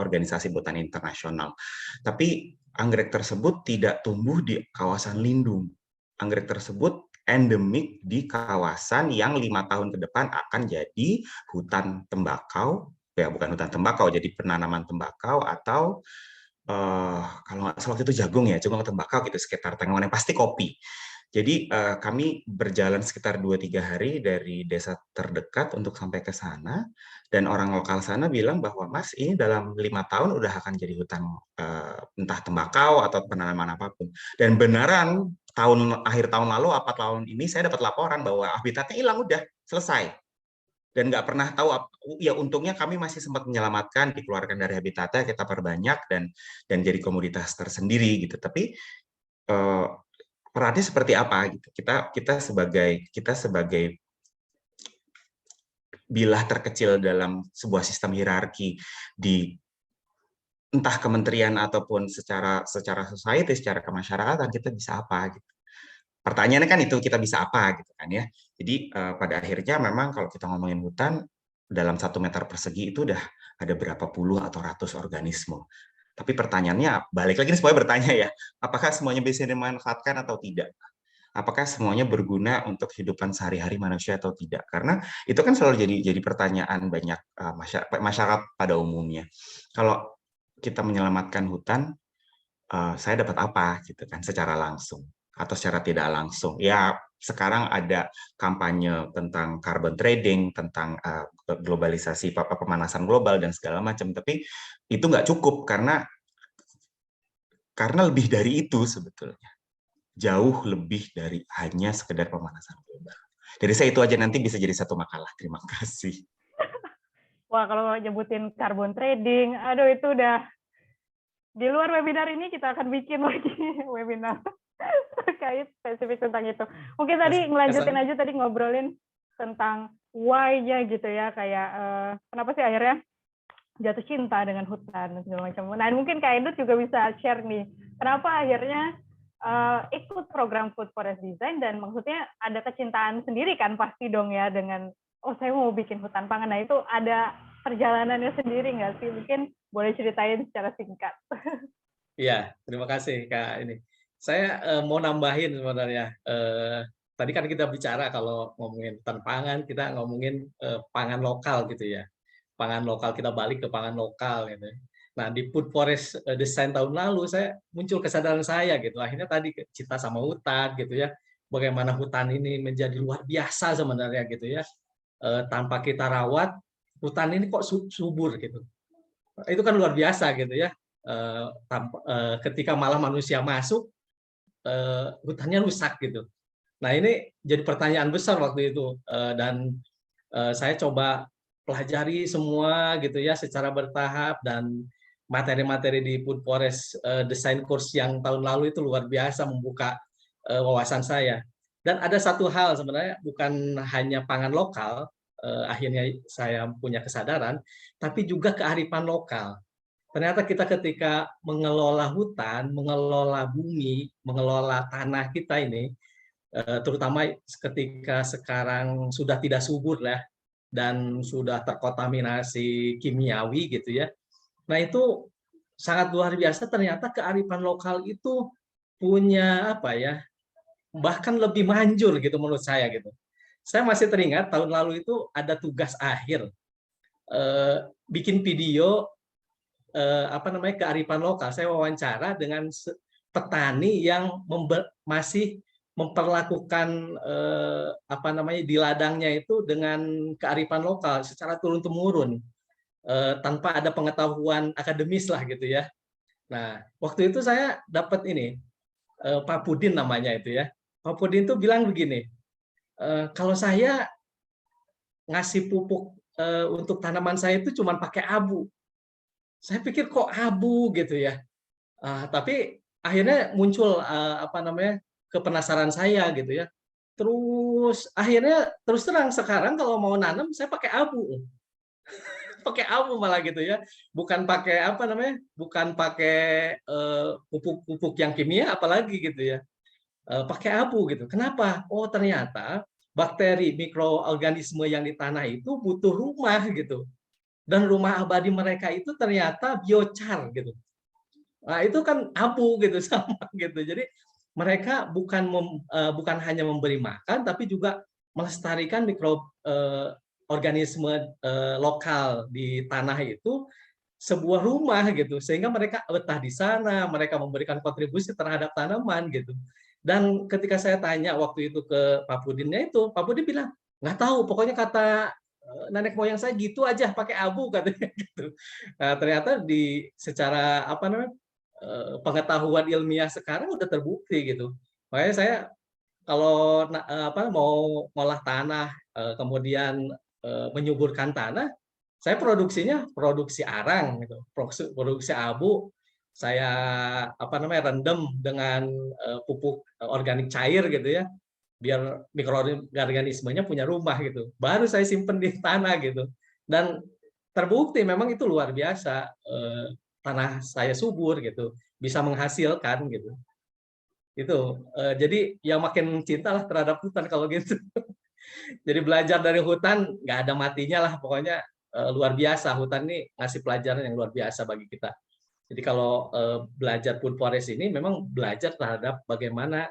organisasi botani internasional. Tapi anggrek tersebut tidak tumbuh di kawasan lindung. Anggrek tersebut endemik di kawasan yang 5 tahun ke depan akan jadi hutan tembakau, ya bukan hutan tembakau, jadi penanaman tembakau, atau kalau nggak salah waktu itu jagung tembakau gitu, sekitar Takengon, yang pasti kopi. Jadi kami berjalan sekitar 2-3 hari dari desa terdekat untuk sampai ke sana, dan orang lokal sana bilang bahwa Mas, ini dalam 5 tahun udah akan jadi hutan entah tembakau atau penanaman apapun. Dan beneran akhir tahun lalu, apa tahun ini, saya dapat laporan bahwa habitatnya hilang, udah selesai. Dan nggak pernah tahu, ya untungnya kami masih sempat menyelamatkan, dikeluarkan dari habitatnya, kita perbanyak, dan jadi komoditas tersendiri gitu. Tapi perannya seperti apa gitu? Kita sebagai bilah terkecil dalam sebuah sistem hierarki di entah kementerian ataupun secara society, secara kemasyarakatan, kita bisa apa gitu. Pertanyaannya kan itu, kita bisa apa gitu kan ya. Jadi pada akhirnya memang kalau kita ngomongin hutan, dalam 1 meter persegi itu udah ada berapa puluh atau ratus organisme. Tapi pertanyaannya, balik lagi nih, semuanya bertanya ya, apakah semuanya bisa dimanfaatkan atau tidak? apakah semuanya berguna untuk kehidupan sehari-hari manusia atau tidak? Karena itu kan selalu jadi pertanyaan banyak masyarakat pada umumnya. Kalau kita menyelamatkan hutan, saya dapat apa gitu kan secara langsung atau secara tidak langsung? Ya sekarang ada kampanye tentang carbon trading, tentang globalisasi, pemanasan global dan segala macam. Tapi itu nggak cukup karena lebih dari itu sebetulnya. Jauh lebih dari hanya sekedar pemanasan global. Dari saya itu aja, nanti bisa jadi satu makalah. Terima kasih. Wah, kalau nyebutin carbon trading, aduh itu udah di luar webinar ini kita akan bikin lagi webinar terkait spesifik tentang itu. Mungkin tadi ngelanjutin aja tadi ngobrolin tentang why-nya gitu ya, kayak kenapa sih akhirnya jatuh cinta dengan hutan dan segala macam. Nah, mungkin Kak Endut juga bisa share nih, kenapa akhirnya ikut program Food Forest Design, dan maksudnya ada kecintaan sendiri kan pasti dong ya dengan, oh saya mau bikin hutan pangan. Nah itu ada perjalanannya sendiri nggak sih? Mungkin boleh ceritain secara singkat. Iya, terima kasih Kak. Ini saya mau nambahin sebenarnya. Tadi kan kita bicara kalau ngomongin hutan pangan, kita ngomongin pangan lokal gitu ya. Pangan lokal, kita balik ke pangan lokal gitu. Nah, di Food Forest Design tahun lalu saya muncul kesadaran saya gitu. Akhirnya tadi cinta sama hutan gitu ya. Bagaimana hutan ini menjadi luar biasa sebenarnya gitu ya. Tanpa kita rawat, hutan ini kok subur gitu. Itu kan luar biasa gitu ya. Ketika malah manusia masuk, hutannya rusak gitu. Nah, ini jadi pertanyaan besar waktu itu, dan saya coba pelajari semua gitu ya secara bertahap, dan materi-materi di Food Forest Design Course yang tahun lalu itu luar biasa membuka wawasan saya. Dan ada satu hal sebenarnya, bukan hanya pangan lokal, akhirnya saya punya kesadaran, tapi juga kearifan lokal. Ternyata kita ketika mengelola hutan, mengelola bumi, mengelola tanah kita ini, terutama ketika sekarang sudah tidak subur lah dan sudah terkontaminasi kimiawi gitu ya. Nah itu sangat luar biasa, ternyata kearifan lokal itu punya apa ya, bahkan lebih manjur gitu menurut saya gitu. Saya masih teringat tahun lalu itu ada tugas akhir, bikin video kearifan lokal. Saya wawancara dengan petani yang masih memperlakukan di ladangnya itu dengan kearifan lokal secara turun-temurun, tanpa ada pengetahuan akademis lah gitu ya. Nah, waktu itu saya dapat ini, Pak Pudin namanya itu ya. Pak Pudin itu bilang begini, kalau saya ngasih pupuk untuk tanaman saya itu cuma pakai abu. Saya pikir kok abu gitu ya. Tapi akhirnya muncul kepenasaran saya gitu ya. Terus akhirnya terus terang sekarang kalau mau nanam saya pakai abu. Pakai abu malah gitu ya. Bukan pakai bukan pakai pupuk-pupuk yang kimia apalagi gitu ya. Pakai abu gitu. Kenapa? Oh, ternyata bakteri mikroorganisme yang di tanah itu butuh rumah gitu. Dan rumah abadi mereka itu ternyata biochar gitu. Nah, itu kan abu gitu sama gitu. Jadi mereka bukan hanya memberi makan, tapi juga melestarikan mikroorganisme lokal di tanah itu, sebuah rumah gitu, sehingga mereka betah di sana, mereka memberikan kontribusi terhadap tanaman gitu. Dan ketika saya tanya waktu itu ke Pak Pudinnya itu, Pak Pudin bilang nggak tahu, pokoknya kata nenek moyang saya gitu aja pakai abu katanya gitu. Nah, ternyata secara pengetahuan ilmiah sekarang udah terbukti gitu. Makanya saya kalau mau ngolah tanah, kemudian menyuburkan tanah, saya produksinya produksi arang gitu, produksi abu, saya rendam dengan pupuk organik cair gitu ya, biar mikroorganismenya punya rumah gitu. Baru saya simpen di tanah gitu. Dan terbukti memang itu luar biasa, tanah saya subur gitu, bisa menghasilkan gitu. Itu jadi ya makin cinta lah terhadap hutan kalau gitu. Jadi belajar dari hutan nggak ada matinya lah, pokoknya luar biasa. Hutan ini ngasih pelajaran yang luar biasa bagi kita. Jadi kalau belajar Food Forest ini memang belajar terhadap bagaimana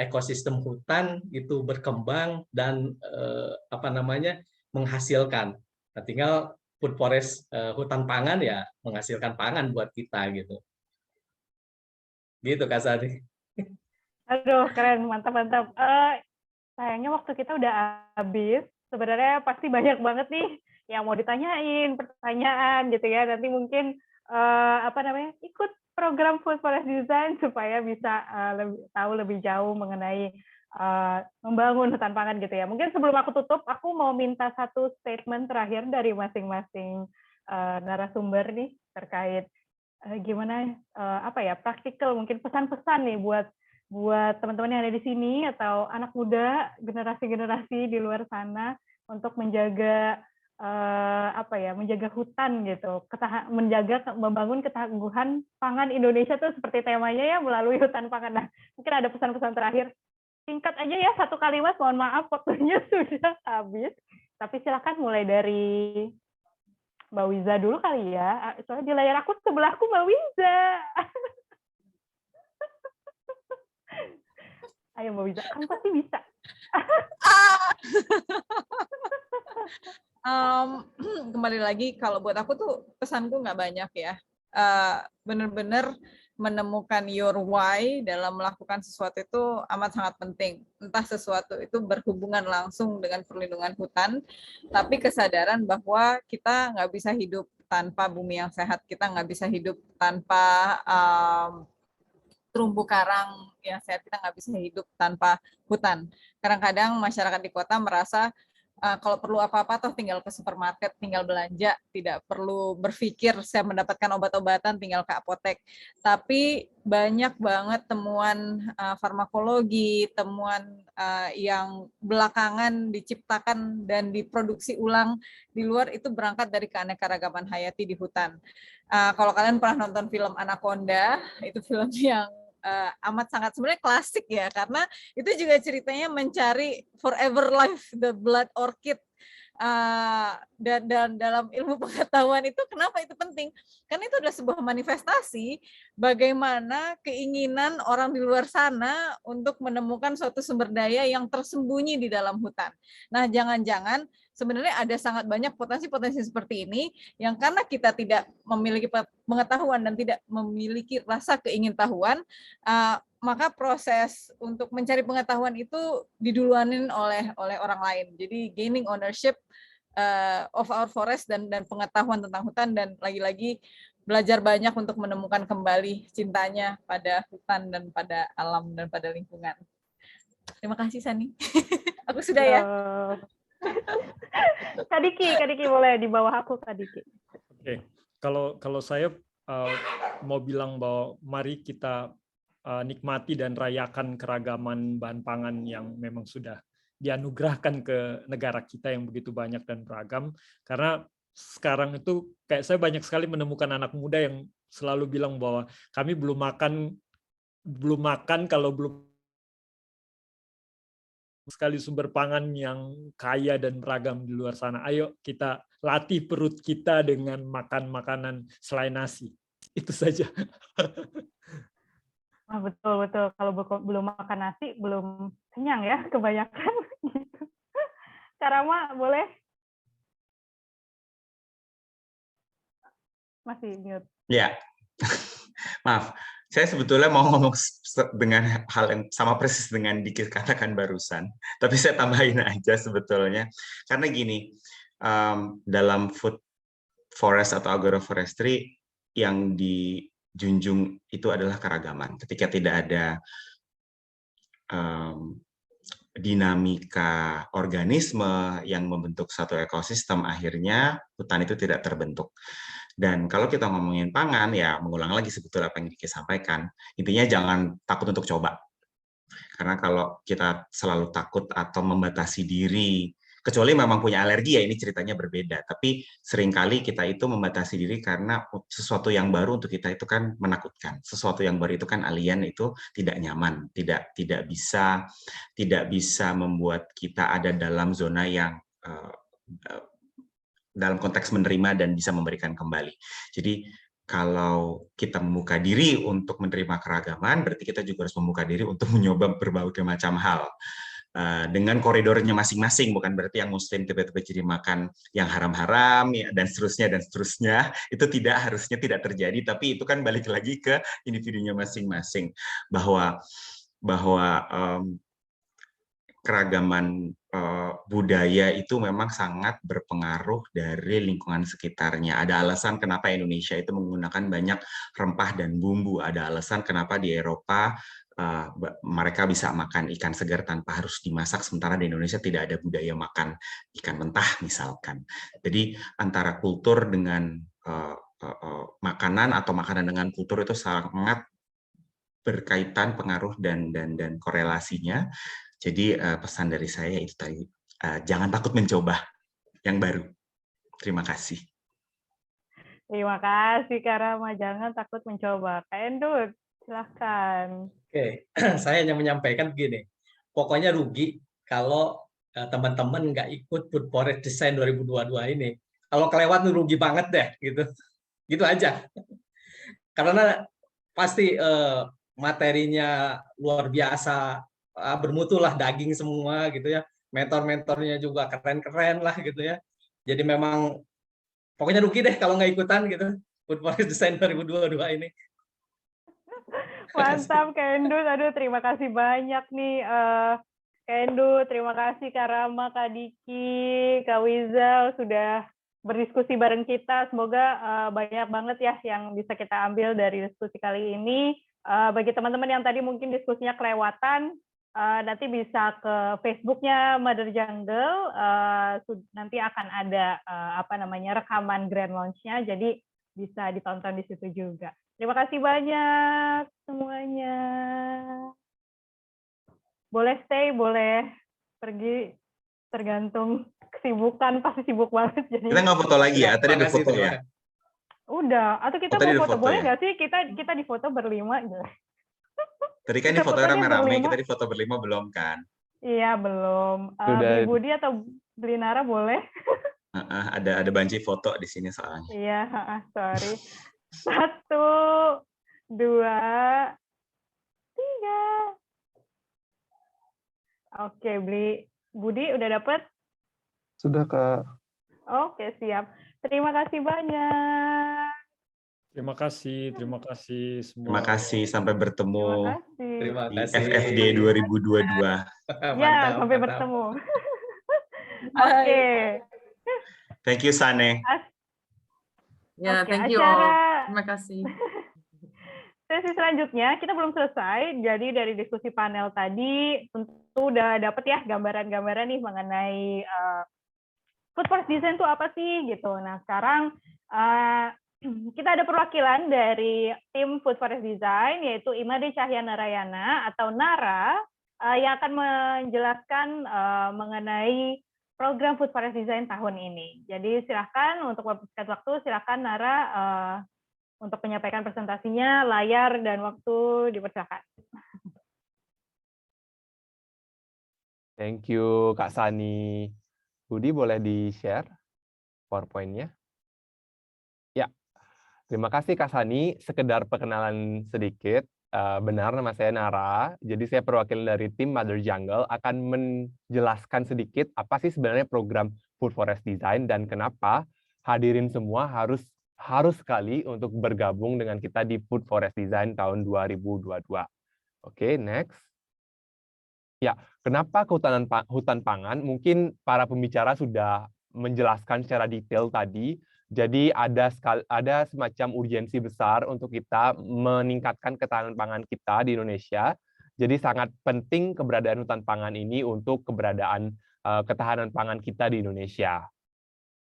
ekosistem hutan itu berkembang dan menghasilkan. Nah, tinggal food forest hutan pangan ya menghasilkan pangan buat kita gitu. Gitu Kak Sari. Aduh, keren, mantap. Sayangnya waktu kita udah habis. Sebenarnya pasti banyak banget nih yang mau ditanyain, pertanyaan gitu ya. Nanti mungkin ikut program Food Forest Design supaya bisa tahu lebih jauh mengenai membangun hutan pangan gitu ya. Mungkin sebelum aku tutup, aku mau minta satu statement terakhir dari masing-masing narasumber nih terkait gimana praktikal, mungkin pesan-pesan nih buat teman-teman yang ada di sini atau anak muda, generasi-generasi di luar sana untuk menjaga menjaga hutan gitu, membangun ketangguhan pangan Indonesia tuh seperti temanya ya melalui hutan pangan. Nah, mungkin ada pesan-pesan terakhir singkat aja ya, 1 kalimat. Mohon maaf waktunya sudah habis, tapi silakan mulai dari Mbak Wiza dulu kali ya. Soalnya di layar aku sebelahku Mbak Wiza. Ayo Mbak Wiza, kamu pasti bisa. Kembali lagi, kalau buat aku tuh pesanku nggak banyak ya. Bener-bener menemukan your why dalam melakukan sesuatu itu amat sangat penting. Entah sesuatu itu berhubungan langsung dengan perlindungan hutan, tapi kesadaran bahwa kita nggak bisa hidup tanpa bumi yang sehat, kita nggak bisa hidup tanpa terumbu karang yang sehat, kita nggak bisa hidup tanpa hutan. Kadang-kadang masyarakat di kota merasa kalau perlu apa-apa toh tinggal ke supermarket, tinggal belanja, tidak perlu berpikir saya mendapatkan obat-obatan tinggal ke apotek. Tapi banyak banget temuan farmakologi, temuan yang belakangan diciptakan dan diproduksi ulang di luar itu berangkat dari keanekaragaman hayati di hutan. Kalau kalian pernah nonton film Anaconda, itu film yang amat sangat sebenarnya klasik ya, karena itu juga ceritanya mencari forever life, the blood orchid. Dan dalam ilmu pengetahuan itu kenapa itu penting? Karena itu adalah sebuah manifestasi bagaimana keinginan orang di luar sana untuk menemukan suatu sumber daya yang tersembunyi di dalam hutan. Nah, jangan-jangan sebenarnya ada sangat banyak potensi-potensi seperti ini yang karena kita tidak memiliki pengetahuan dan tidak memiliki rasa keingintahuan, maka proses untuk mencari pengetahuan itu diduluanin oleh orang lain. Jadi gaining ownership of our forest dan pengetahuan tentang hutan, dan lagi-lagi belajar banyak untuk menemukan kembali cintanya pada hutan dan pada alam dan pada lingkungan. Terima kasih Sani. Aku sudah ya. Kak Diki boleh di bawah aku Kak Diki. Oke. Kalau saya mau bilang bahwa mari kita nikmati dan rayakan keragaman bahan pangan yang memang sudah dianugerahkan ke negara kita yang begitu banyak dan beragam. Karena sekarang itu kayak saya banyak sekali menemukan anak muda yang selalu bilang bahwa kami belum makan kalau belum sekali sumber pangan yang kaya dan beragam di luar sana. Ayo kita latih perut kita dengan makan makanan selain nasi. Itu saja. Betul. Kalau belum makan nasi, belum kenyang ya, kebanyakan. Gitu. Kak Rama, boleh? Masih mute. Ya, maaf. Saya sebetulnya mau ngomong dengan hal yang sama persis dengan Diki katakan barusan. Tapi saya tambahin aja sebetulnya. Karena gini, dalam food forest atau agroforestry yang dijunjung itu adalah keragaman. Ketika tidak ada dinamika organisme yang membentuk satu ekosistem, akhirnya hutan itu tidak terbentuk. Dan kalau kita ngomongin pangan, ya mengulang lagi sebetulnya apa yang Diki sampaikan, intinya jangan takut untuk coba. Karena kalau kita selalu takut atau membatasi diri, kecuali memang punya alergi ya, ini ceritanya berbeda. Tapi seringkali kita itu membatasi diri karena sesuatu yang baru untuk kita itu kan menakutkan. Sesuatu yang baru itu kan alien, itu tidak nyaman, tidak bisa membuat kita ada dalam zona yang dalam konteks menerima dan bisa memberikan kembali. Jadi kalau kita membuka diri untuk menerima keragaman, berarti kita juga harus membuka diri untuk mencoba berbagai macam hal. Dengan koridornya masing-masing, bukan berarti yang muslim tiba-tiba jadi makan yang haram-haram ya, dan seterusnya itu harusnya tidak terjadi, tapi itu kan balik lagi ke individunya masing-masing, bahwa keragaman budaya itu memang sangat berpengaruh dari lingkungan sekitarnya. Ada alasan kenapa Indonesia itu menggunakan banyak rempah dan bumbu, ada alasan kenapa di Eropa mereka bisa makan ikan segar tanpa harus dimasak, sementara di Indonesia tidak ada budaya makan ikan mentah misalkan. Jadi antara kultur dengan makanan atau makanan dengan kultur itu sangat berkaitan, pengaruh dan korelasinya. Jadi pesan dari saya itu tadi, jangan takut mencoba yang baru. Terima kasih. Terima kasih Kak Rama, jangan takut mencoba. Kak Endut, silahkan. Oke, saya hanya menyampaikan begini, pokoknya rugi kalau teman-teman nggak ikut Food Forest Design 2022 ini. Kalau kelewat rugi banget deh, gitu aja. Karena pasti materinya luar biasa, bermutu lah, daging semua gitu ya. Mentor-mentornya juga keren-keren lah gitu ya. Jadi memang pokoknya rugi deh kalau nggak ikutan gitu Food Forest Design 2022 ini. Mantap Kak Endut, aduh terima kasih banyak nih Kak Endut, terima kasih Kak Rama, Kak Diki, Kak Wizal sudah berdiskusi bareng kita. Semoga banyak banget ya yang bisa kita ambil dari diskusi kali ini. Bagi teman-teman yang tadi mungkin diskusinya kelewatan, nanti bisa ke Facebooknya Mother Jungle, nanti akan ada rekaman Grand Launch-nya, jadi bisa ditonton di situ juga. Terima kasih banyak semuanya. Boleh stay, boleh pergi, tergantung kesibukan, pasti sibuk banget. Jadi Kita nggak foto lagi ya, tadi ada foto ya. Udah, atau kita mau foto, boleh nggak sih kita di foto berlima? Tadi kan di foto rame-rame, kita di foto berlima belum kan? Iya, belum. Beli Budi atau beli Nara boleh? Ada banci foto di sini soalnya. Iya, sorry. 1, 2, 3. Oke, beli Budi udah dapet? Sudah, Kak. Oke, siap. Terima kasih banyak. Terima kasih semua. Terima kasih, sampai bertemu Terima di kasih. FFD 2022. Ya, sampai bertemu. Oke. Thank you, Sane. Ya, Oke, thank you all. Terima kasih. Sesi selanjutnya kita belum selesai, jadi dari diskusi panel tadi tentu udah dapet ya gambaran-gambaran nih mengenai Food Forest Design itu apa sih gitu. Nah sekarang kita ada perwakilan dari tim Food Forest Design, yaitu Imade Cahyana Rayana atau Nara, yang akan menjelaskan mengenai program Food Forest Design tahun ini. Jadi silakan untuk mempersingkat waktu, silakan Nara untuk menyampaikan presentasinya, layar dan waktu dipersilakan. Thank you, Kak Sani. Budi, boleh di-share PowerPoint-nya? Ya, terima kasih Kak Sani. Sekedar perkenalan sedikit. Benar, nama saya Nara. Jadi saya perwakilan dari tim Mother Jungle akan menjelaskan sedikit apa sih sebenarnya program Food Forest Design dan kenapa hadirin semua harus sekali untuk bergabung dengan kita di Food Forest Design tahun 2022. Oke, next. Ya, kenapa hutan pangan? Mungkin para pembicara sudah menjelaskan secara detail tadi. Jadi ada semacam urgensi besar untuk kita meningkatkan ketahanan pangan kita di Indonesia. Jadi sangat penting keberadaan hutan pangan ini untuk keberadaan ketahanan pangan kita di Indonesia.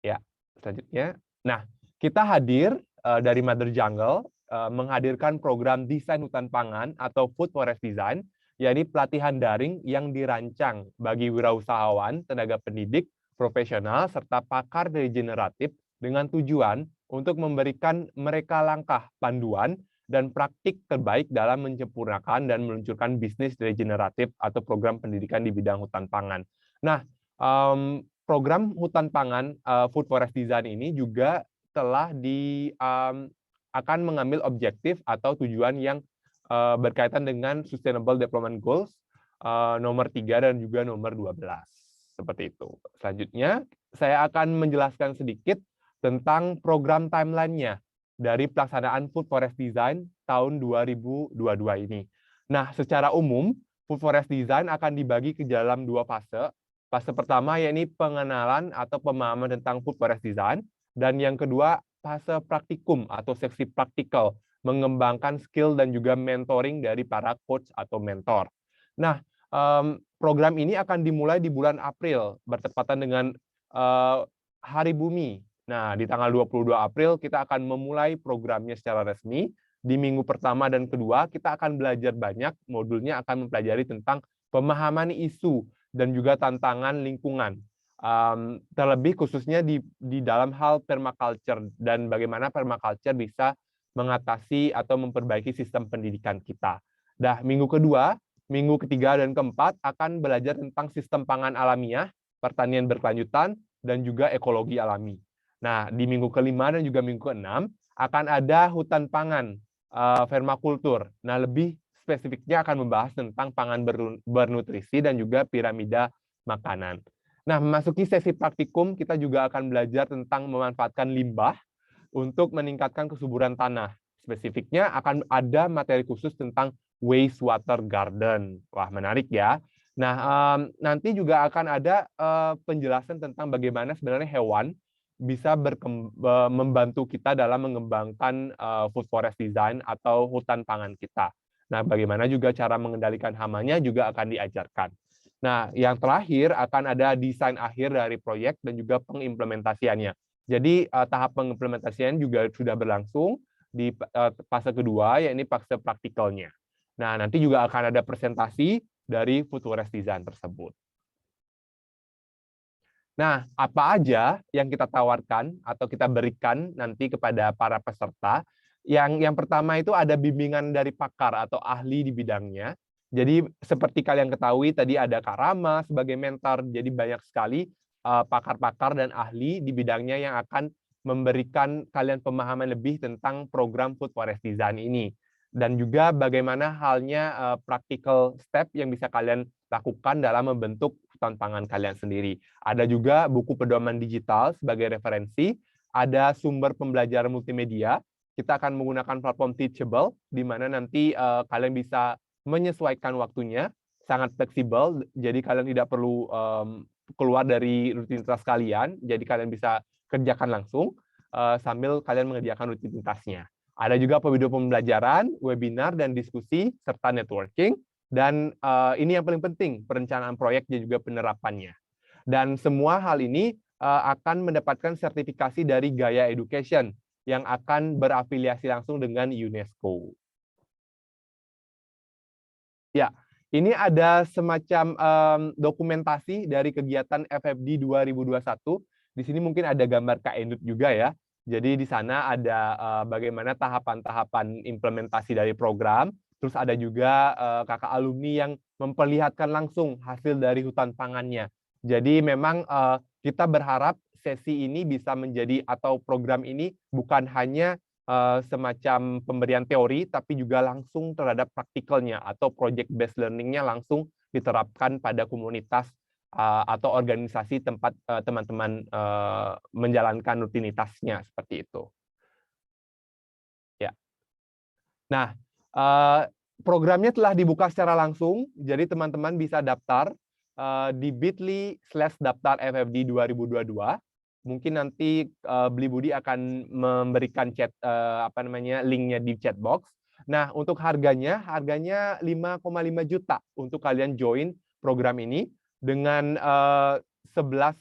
Ya, selanjutnya. Nah, kita hadir dari Mother Jungle menghadirkan program desain hutan pangan atau Food Forest Design, yakni pelatihan daring yang dirancang bagi wirausahawan, tenaga pendidik, profesional, serta pakar regeneratif dengan tujuan untuk memberikan mereka langkah panduan dan praktik terbaik dalam menyempurnakan dan meluncurkan bisnis regeneratif atau program pendidikan di bidang hutan pangan. Nah, program hutan pangan Food Forest Design ini juga telah akan mengambil objektif atau tujuan yang berkaitan dengan Sustainable Development Goals nomor 3 dan juga nomor 12. Seperti itu. Selanjutnya, saya akan menjelaskan sedikit tentang program timeline-nya dari pelaksanaan Food Forest Design tahun 2022 ini. Nah, secara umum, Food Forest Design akan dibagi ke dalam 2 fase. Fase pertama yakni pengenalan atau pemahaman tentang Food Forest Design, dan yang kedua fase praktikum atau seksi praktikal, mengembangkan skill dan juga mentoring dari para coach atau mentor. Nah, program ini akan dimulai di bulan April, bertepatan dengan Hari Bumi. Nah, di tanggal 22 April kita akan memulai programnya secara resmi. Di minggu pertama dan kedua, kita akan belajar banyak, modulnya akan mempelajari tentang pemahaman isu dan juga tantangan lingkungan. Terlebih khususnya di dalam hal permaculture dan bagaimana permaculture bisa mengatasi atau memperbaiki sistem pendidikan kita. Nah, minggu kedua, minggu ketiga dan keempat akan belajar tentang sistem pangan alamiah, pertanian berkelanjutan, dan juga ekologi alami. Nah, di minggu kelima dan juga minggu keenam akan ada hutan pangan, permakultur. Nah, lebih spesifiknya akan membahas tentang pangan bernutrisi dan juga piramida makanan. Nah, memasuki sesi praktikum, kita juga akan belajar tentang memanfaatkan limbah untuk meningkatkan kesuburan tanah. Spesifiknya akan ada materi khusus tentang wastewater garden. Wah, menarik ya. Nah, nanti juga akan ada penjelasan tentang bagaimana sebenarnya hewan bisa membantu kita dalam mengembangkan food forest design atau hutan pangan kita. Nah, bagaimana juga cara mengendalikan hamanya juga akan diajarkan. Nah, yang terakhir akan ada desain akhir dari proyek dan juga pengimplementasiannya. Jadi tahap pengimplementasian juga sudah berlangsung di fase kedua, yakni fase praktikalnya. Nah, nanti juga akan ada presentasi dari food forest design tersebut. Nah, apa aja yang kita tawarkan atau kita berikan nanti kepada para peserta? Yang pertama itu ada bimbingan dari pakar atau ahli di bidangnya. Jadi seperti kalian ketahui tadi ada Kak Rama sebagai mentor, jadi banyak sekali pakar-pakar dan ahli di bidangnya yang akan memberikan kalian pemahaman lebih tentang program Food Forest Design ini. Dan juga bagaimana halnya practical step yang bisa kalian lakukan dalam membentuk hutan pangan kalian sendiri. Ada juga buku pedoman digital sebagai referensi, ada sumber pembelajaran multimedia, kita akan menggunakan platform Teachable, di mana nanti kalian bisa menyesuaikan waktunya, sangat fleksibel, jadi kalian tidak perlu keluar dari rutinitas kalian, jadi kalian bisa kerjakan langsung sambil kalian mengerjakan rutinitasnya. Ada juga video pembelajaran, webinar, dan diskusi, serta networking, dan ini yang paling penting, perencanaan proyek dan juga penerapannya. Dan semua hal ini akan mendapatkan sertifikasi dari Gaia Education, yang akan berafiliasi langsung dengan UNESCO. Ya, ini ada semacam dokumentasi dari kegiatan FFD 2021. Di sini mungkin ada gambar Kak Endut juga ya. Jadi di sana ada bagaimana tahapan-tahapan implementasi dari program. Terus ada juga kakak alumni yang memperlihatkan langsung hasil dari hutan pangannya. Jadi memang kita berharap sesi ini bisa menjadi atau program ini bukan hanya semacam pemberian teori, tapi juga langsung terhadap praktikalnya atau project based learning-nya langsung diterapkan pada komunitas atau organisasi tempat teman-teman menjalankan rutinitasnya seperti itu. Ya. Nah, programnya telah dibuka secara langsung, jadi teman-teman bisa daftar di bit.ly/daftar FFD 2022. Mungkin nanti Beli Budi akan memberikan linknya di chat box. Nah, untuk harganya 5,5 juta untuk kalian join program ini dengan 11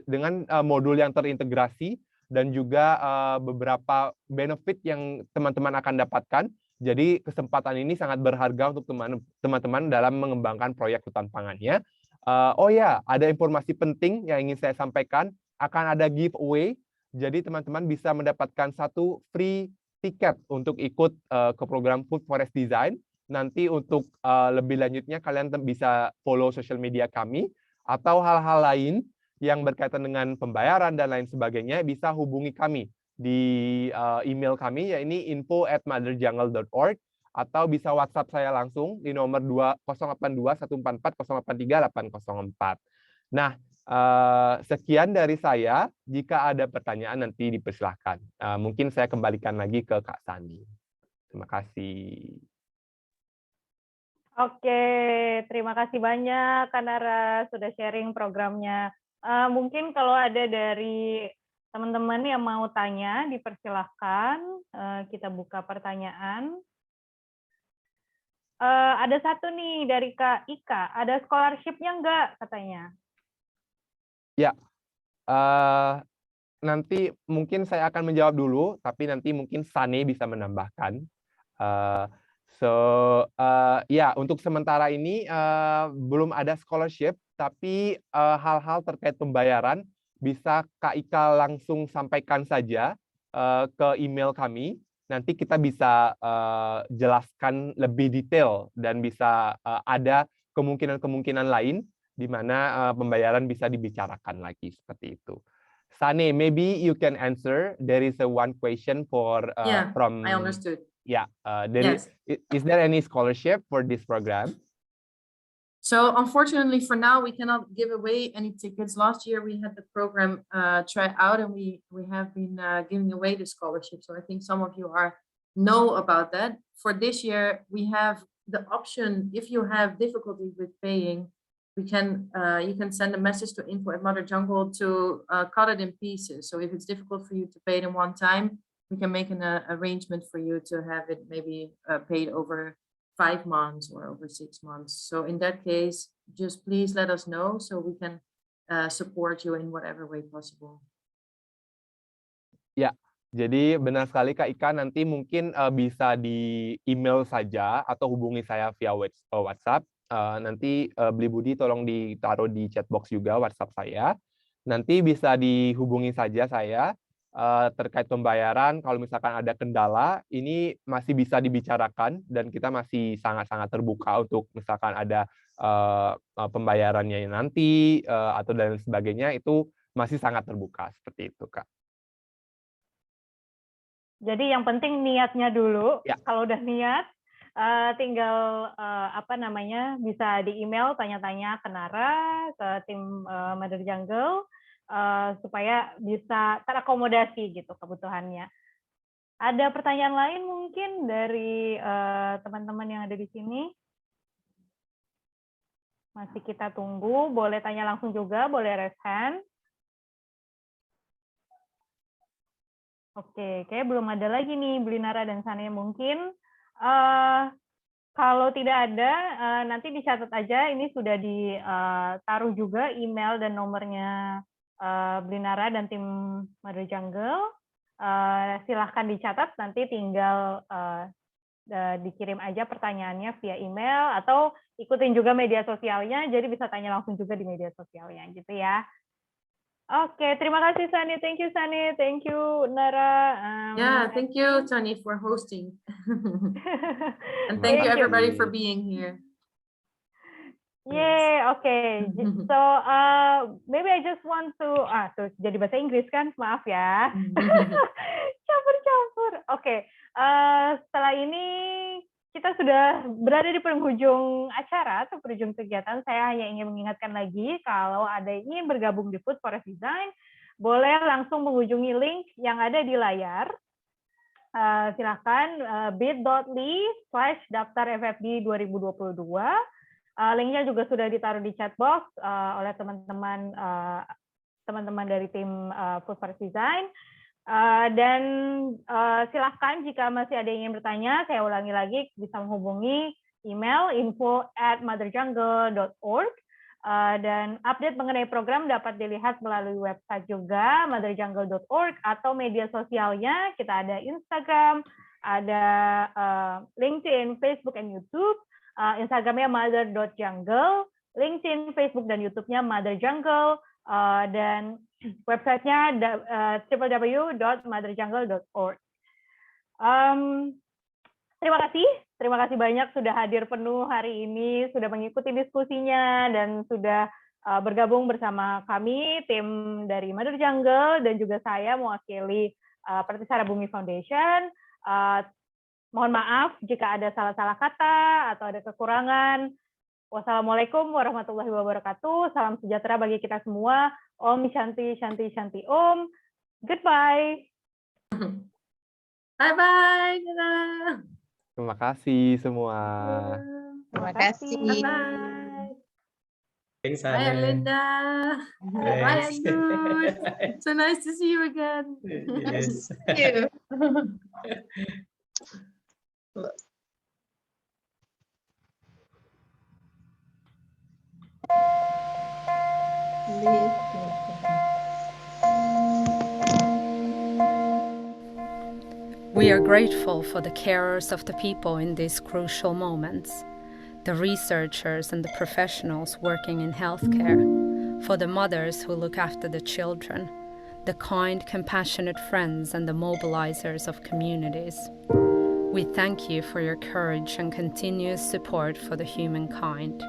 dengan modul yang terintegrasi dan juga beberapa benefit yang teman-teman akan dapatkan. Jadi kesempatan ini sangat berharga untuk teman-teman dalam mengembangkan proyek hutan pangannya. Oh ya, ada informasi penting yang ingin saya sampaikan, akan ada giveaway, jadi teman-teman bisa mendapatkan 1 free tiket untuk ikut ke program Food Forest Design. Nanti untuk lebih lanjutnya kalian bisa follow social media kami, atau hal-hal lain yang berkaitan dengan pembayaran dan lain sebagainya bisa hubungi kami di email kami, ya ini info@motherjungle.org, atau bisa WhatsApp saya langsung di nomor 082-144-083-804. Nah, sekian dari saya. Jika ada pertanyaan nanti dipersilahkan. Mungkin saya kembalikan lagi ke Kak Sani. Terima kasih. Oke, terima kasih banyak Kak Nara sudah sharing programnya. Mungkin kalau ada dari teman-teman yang mau tanya, dipersilahkan. Kita buka pertanyaan. Ada satu nih dari Kak Ika, ada scholarship-nya nggak katanya? Ya, nanti mungkin saya akan menjawab dulu, tapi nanti mungkin Sane bisa menambahkan. Ya, untuk sementara ini belum ada scholarship, tapi hal-hal terkait pembayaran bisa Kak Ika langsung sampaikan saja ke email kami. Nanti kita bisa jelaskan lebih detail dan bisa ada kemungkinan-kemungkinan lain di mana pembayaran bisa dibicarakan lagi seperti itu. Sane, maybe you can answer. There is one question from. I understood. Yeah, Yes. Is there any scholarship for this program? So unfortunately, for now, we cannot give away any tickets. Last year, we had the program try out, and we have been giving away the scholarship. So I think some of you know about that. For this year, we have the option, if you have difficulty with paying, you can send a message to info@motherjungle to cut it in pieces. So if it's difficult for you to pay it in one time, we can make an arrangement for you to have it maybe paid over 5 months or over 6 months. So in that case, just please let us know so we can support you in whatever way possible. Ya, jadi benar sekali Kak Ika, nanti mungkin bisa di email saja atau hubungi saya via WhatsApp. Nanti Beli Budi tolong ditaruh di chat box juga WhatsApp saya. Nanti bisa dihubungi saja saya terkait pembayaran. Kalau misalkan ada kendala, ini masih bisa dibicarakan dan kita masih sangat-sangat terbuka untuk misalkan ada pembayarannya nanti atau dan sebagainya, itu masih sangat terbuka seperti itu, Kak. Jadi yang penting niatnya dulu. Ya. Kalau udah niat, tinggal bisa di email tanya-tanya ke Nara, ke tim Mother Jungle, supaya bisa terakomodasi gitu kebutuhannya. Ada pertanyaan lain mungkin dari teman-teman yang ada di sini? Masih kita tunggu, boleh tanya langsung juga, boleh raise hand. Oke, kayak belum ada lagi nih Beli Nara dan Sane. Mungkin kalau tidak ada, nanti dicatat aja. Ini sudah ditaruh juga email dan nomornya Beli Nara dan tim Mother Jungle. Silahkan dicatat, nanti tinggal dikirim aja pertanyaannya via email, atau ikutin juga media sosialnya, jadi bisa tanya langsung juga di media sosialnya gitu ya. Oke, terima kasih Sani. Thank you Sani. Thank you Nara. Thank you Tani for hosting. And thank you everybody for being here. Yay, okay. So maybe I just want to tuh jadi bahasa Inggris kan, maaf ya. Campur-campur. Oke, setelah ini kita sudah berada di penghujung acara atau penghujung kegiatan. Saya hanya ingin mengingatkan lagi, kalau ada yang ingin bergabung di Food Forest Design, boleh langsung mengunjungi link yang ada di layar. Silakan bit.ly/daftar FFD 2022. Linknya juga sudah ditaruh di chat box oleh teman-teman dari tim Food Forest Design. Dan silahkan jika masih ada yang ingin bertanya, saya ulangi lagi, bisa menghubungi email info@motherjungle.org, dan update mengenai program dapat dilihat melalui website juga motherjungle.org, atau media sosialnya kita ada Instagram, ada LinkedIn, Facebook, dan YouTube. Instagramnya mother.jungle, LinkedIn, Facebook, dan YouTube-nya Mother Jungle, dan websitenya www.motherjungle.org. Terima kasih banyak sudah hadir penuh hari ini, sudah mengikuti diskusinya, dan sudah bergabung bersama kami, tim dari Mother Jungle, dan juga saya mewakili Pertisara Bumi Foundation. Mohon maaf jika ada salah-salah kata atau ada kekurangan. Wassalamualaikum warahmatullahi wabarakatuh. Salam sejahtera bagi kita semua. Om Shanti Shanti Shanti Om. Goodbye. Bye-bye. Dadah. Terima kasih semua. Terima kasih. Bye-bye. Thanks, Bye, Anne. Linda. Bye, Thanks. Andrew. So nice to see you again. Yes. We are grateful for the carers of the people in these crucial moments, the researchers and the professionals working in healthcare, for the mothers who look after the children, the kind, compassionate friends and the mobilizers of communities. We thank you for your courage and continuous support for the humankind.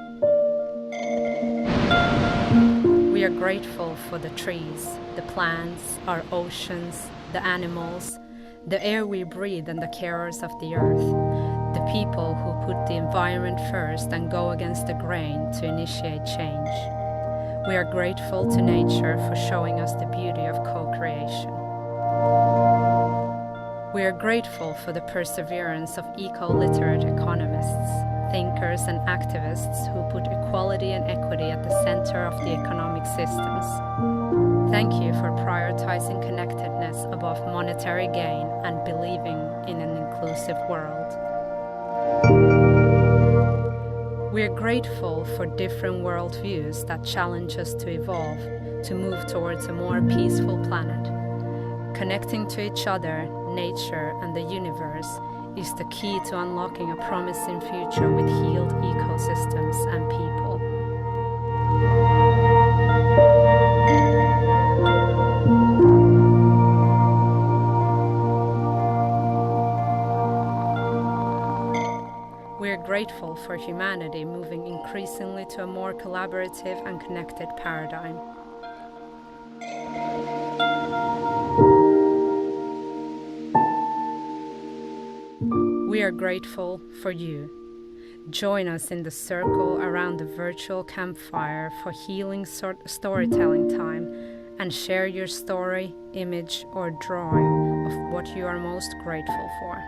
We are grateful for the trees, the plants, our oceans, the animals, the air we breathe and the carers of the earth, the people who put the environment first and go against the grain to initiate change. We are grateful to nature for showing us the beauty of co-creation. We are grateful for the perseverance of eco-literate economists, thinkers and activists who put equality and equity at the center of the economic systems. Thank you for prioritizing connectedness above monetary gain and believing in an inclusive world. We are grateful for different worldviews that challenge us to evolve, to move towards a more peaceful planet. Connecting to each other, nature, and the universe is the key to unlocking a promising future with healed ecosystems and people. We are grateful for humanity moving increasingly to a more collaborative and connected paradigm. We are grateful for you. Join us in the circle around the virtual campfire for healing storytelling time and share your story, image, or drawing of what you are most grateful for.